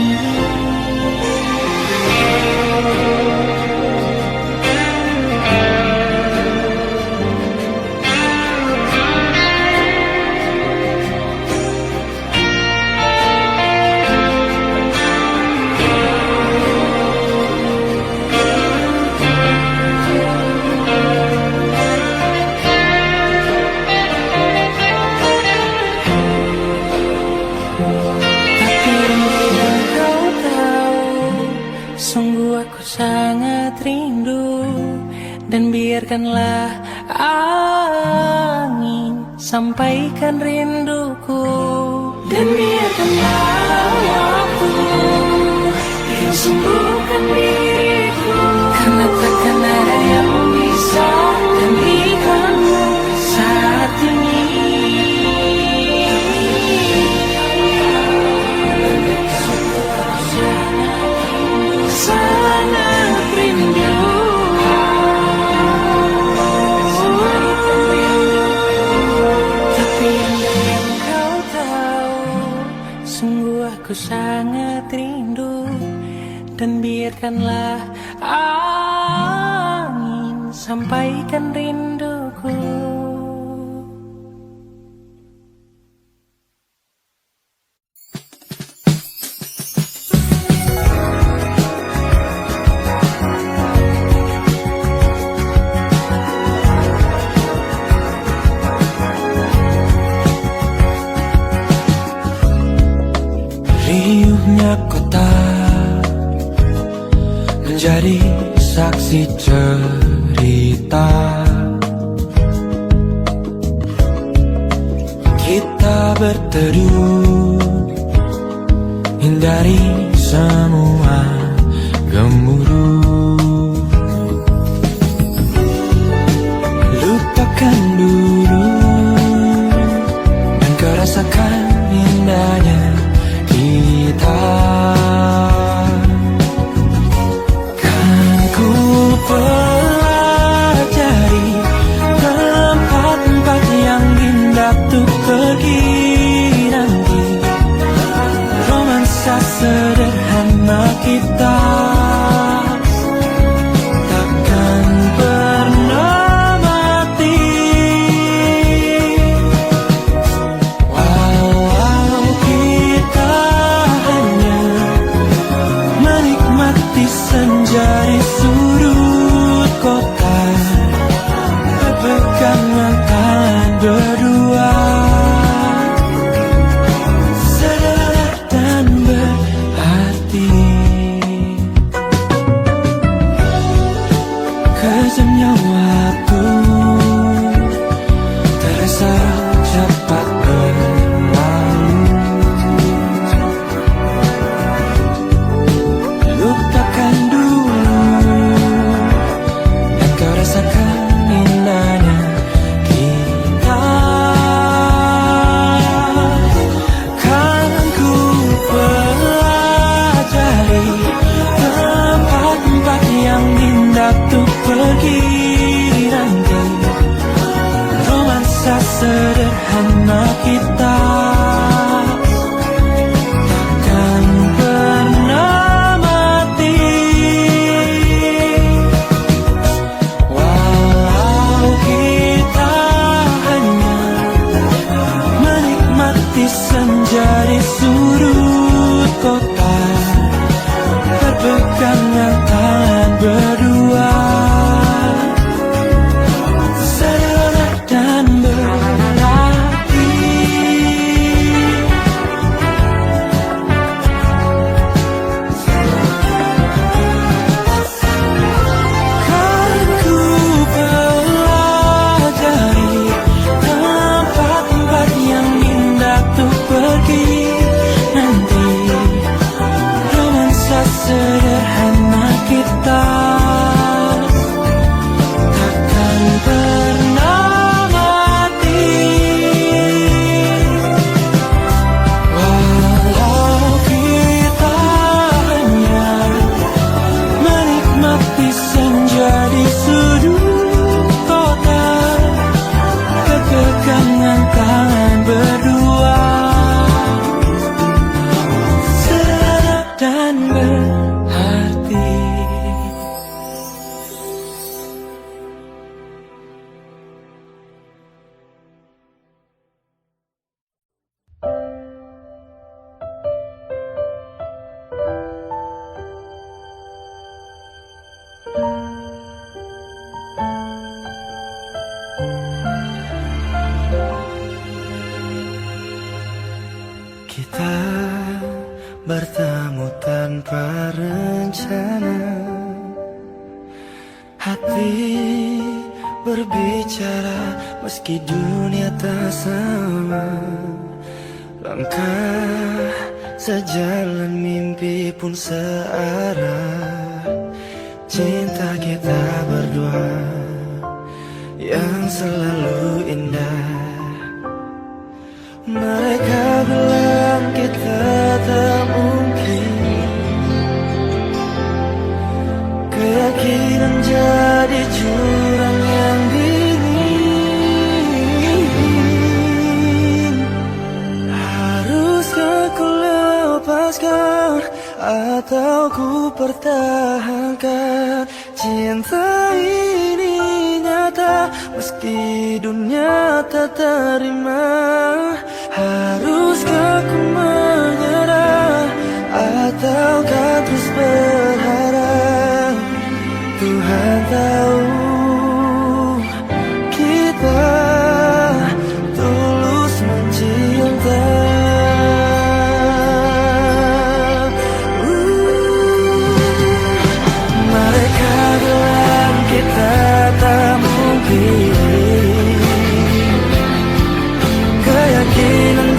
S5: Dan biarkanlah angin sampaikan rinduku, dan biarkanlah waktu yang sembuhkan diriku. Karena takkan ada yang bisa gantikanmu saat ini. Sangat rindu. Aku sangat rindu, dan biarkanlah angin sampaikan rinduku.
S1: Riuhnya kota menjadi saksi cerita kita berteduh, hindari semua gemuruh. Lupakan dulu dan kau rasakan indahnya kita. Kan ku pelajari tempat-tempat yang indah tuh pergi nanti. Romansa sederhana kita
S3: sederhana kita takkan pernah mati. Walau kita hanya menikmati senja di sudut kota, berpegangan tangan berdua, sederhana dan berarti. Kan ku pelajari tempat-tempat yang indah tuh pergi nanti. Romansa sederhana kita takkan pernah mati. Walau kita hanya menikmati senja di sudut kota, berpegangan tangan berdua, sederhana dan berarti. Kita bertemu tanpa rencana, hati berbicara meski dunia tak sama. Langkah sejalan, mimpi pun searah. Cinta kita berdua yang selalu indah. Mereka bilang kita tak mungkin, keyakinan jadi jurang yang dingin. Haruskah ku lepaskan atau ku pertahankan? Cinta ini nyata meski dunia tak terima. Haruskah ku menyerah ataukah terus berharap? Tuhan tahu kita tulus mencinta. Mereka bilang kita tak mungkin, keyakinan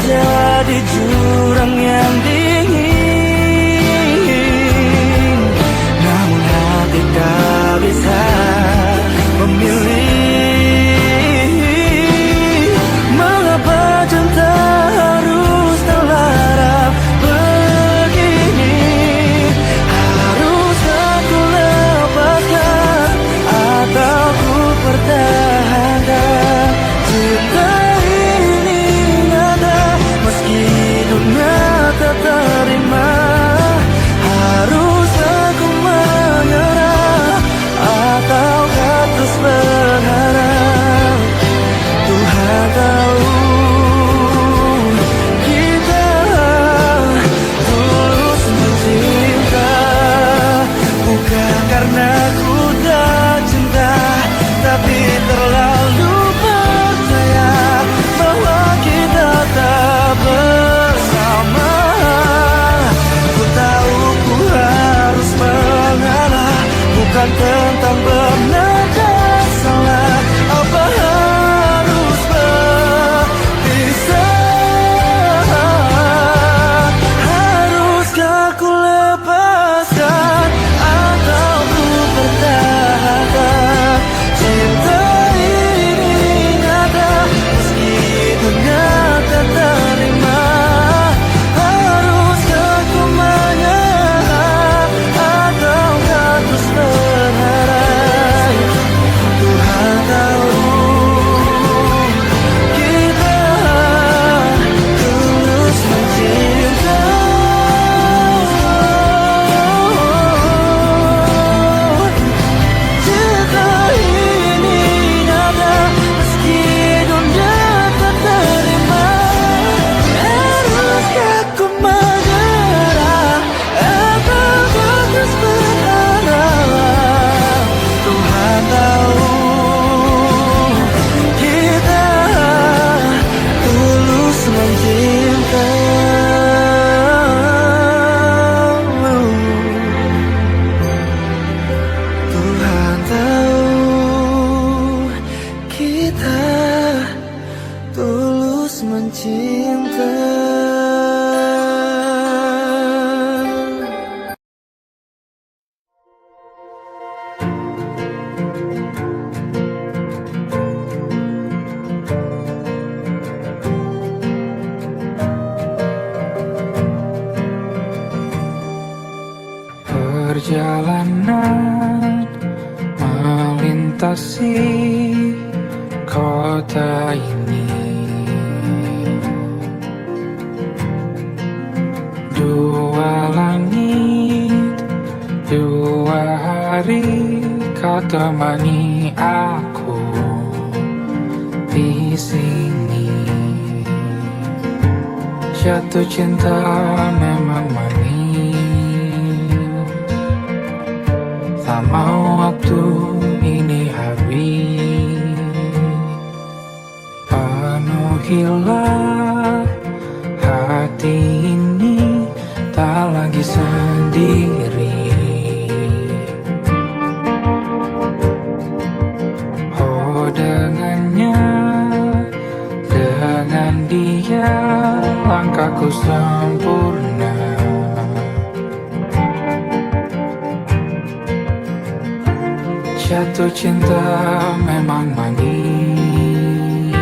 S4: mencinta.
S1: Perjalanan melintasi kota ini, dua langit, dua hari kau temani aku di sini. Jatuh cinta memang manis, tak mau waktu ini habis. Penuhilah hati ini, tak lagi sendiri. Oh dengannya, dengan dia langkahku sempurna. Jatuh cinta memang manis,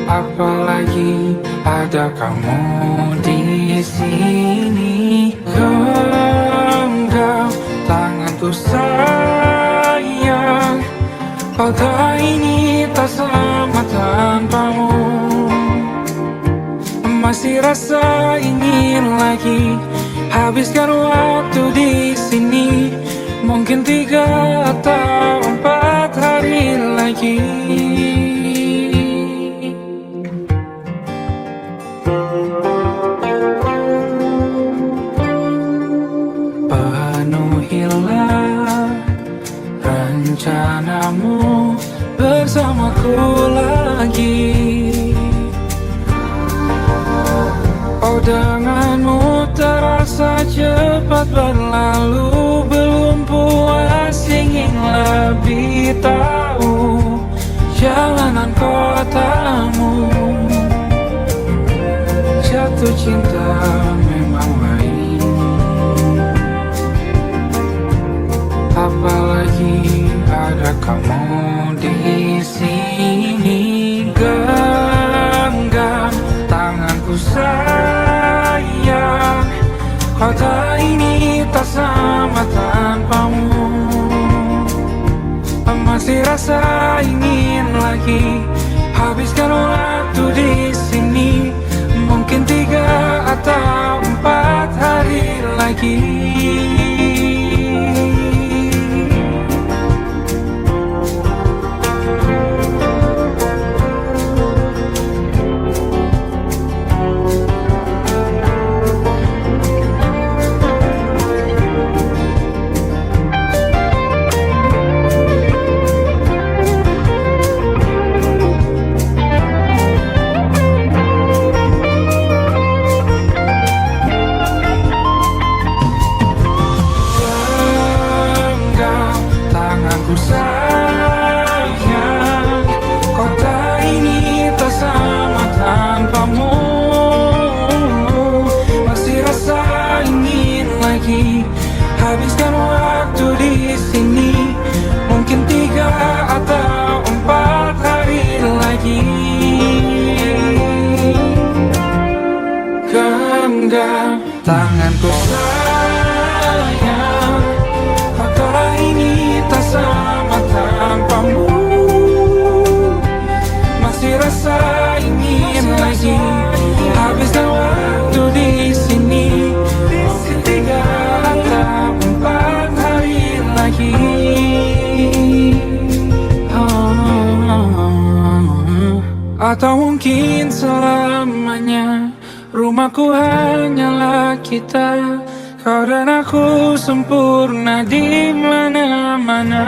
S1: apalagi ada kamu di sini. Genggam tanganku sayang, kota ini tak sama tanpamu. Masih rasa ingin lagi habiskan waktu di sini. Mungkin 3 atau 4 hari lagi. Penuhilah rencanamu bersamaku lagi. Oh denganmu terasa cepat berlalu, belum puas ingin lebih tahu jalanan kotamu. Jatuh cinta memang lain, apalagi ada kamu di sini. Genggam tanganku sayang, kota ini tak sama tanpamu. Masih rasa ingin lagi habiskan waktu di sini. Mungkin 3 atau 4 hari lagi. Habiskan waktu di sini, mungkin 3 atau 4 hari lagi. Genggam tanganku sayang, kota ini tak sama tanpamu. Masih rasa ingin lagi habiskan waktu di sini. Mungkin 3 atau 4 hari lagi. Atau mungkin selamanya. Rumahku hanyalah kita, kau dan aku sempurna di mana-mana.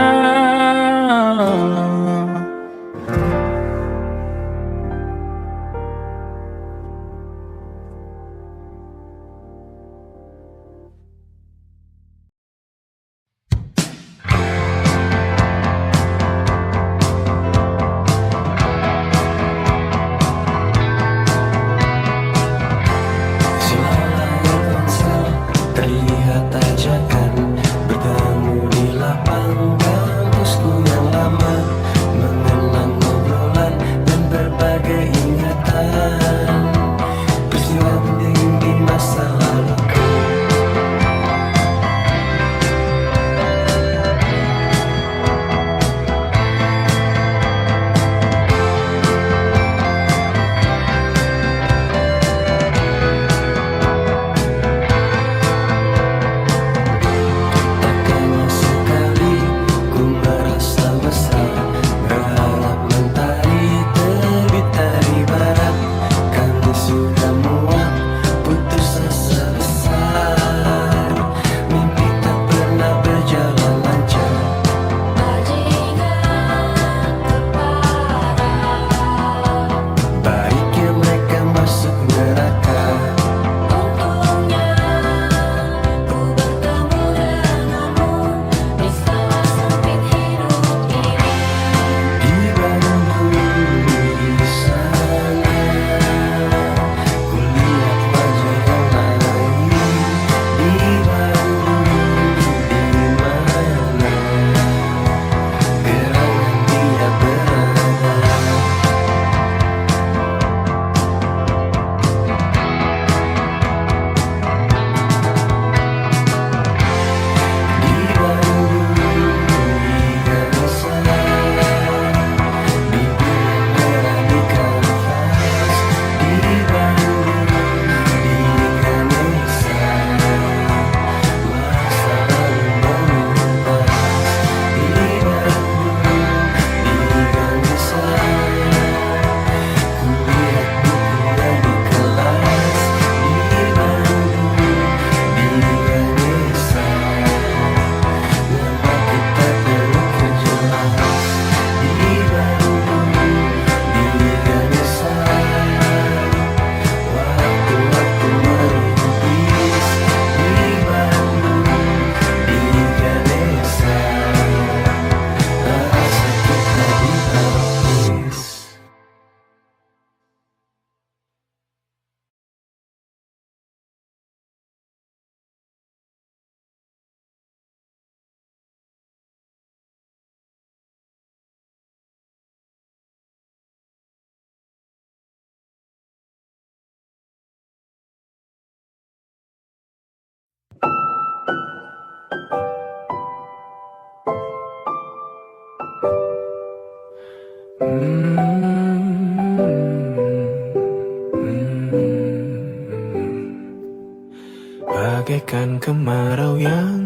S1: Bagaikan kemarau yang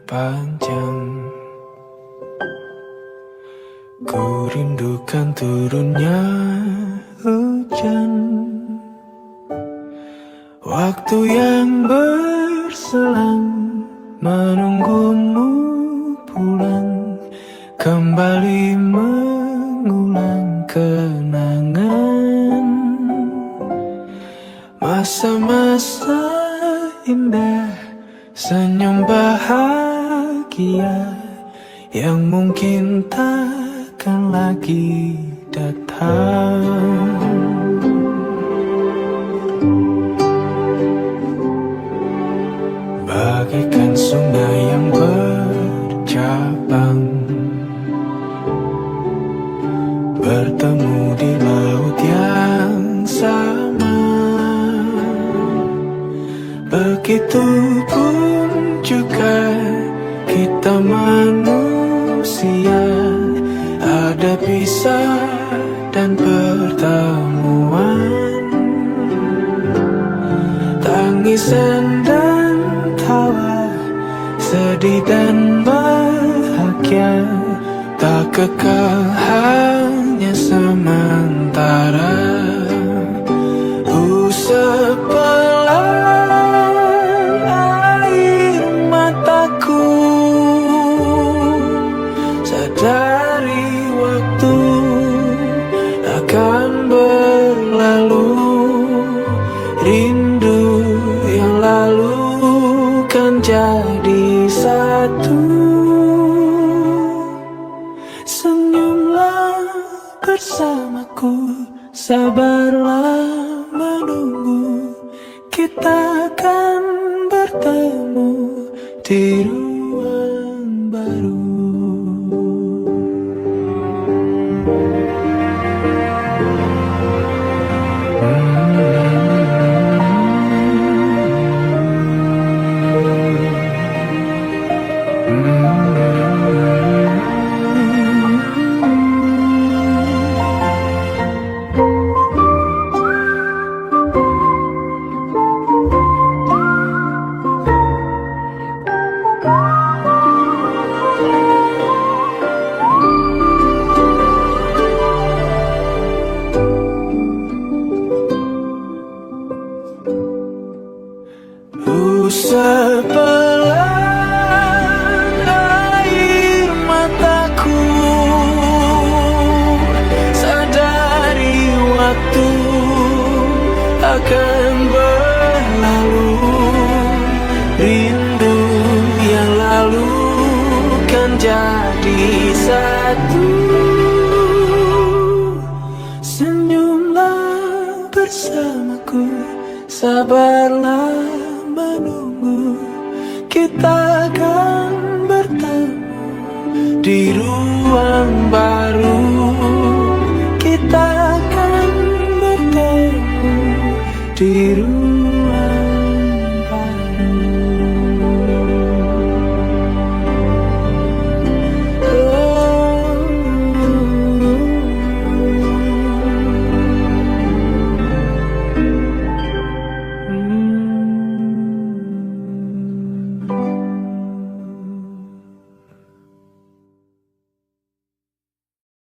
S1: panjang, ku rindukan turunnya hujan, waktu yang berselang menunggumu pulang, kembali mengulang kenangan masa-masa indah, senyum bahagia yang mungkin takkan lagi datang. Bagaikan sungai yang bercabang, bertemu di laut yang sama. Begitupun juga kita manusia, ada pisah dan pertemuan, tangisan dan tawa, sedih dan bahagia, tak kekal hanya sementara. Sepelan air mataku, sadari waktu akan berlalu, rindu yang lalu kan jadi satu. Senyumlah bersamaku, sabarlah menunggu, kita akan bertemu di ruang baru. Sepelan air mataku, sadari waktu akan berlalu, rindu yang lalu kan jadi satu. Senyumlah bersamaku, sabarlah menunggu, kita akan bertemu di ruang baru, kita akan bertemu di ruang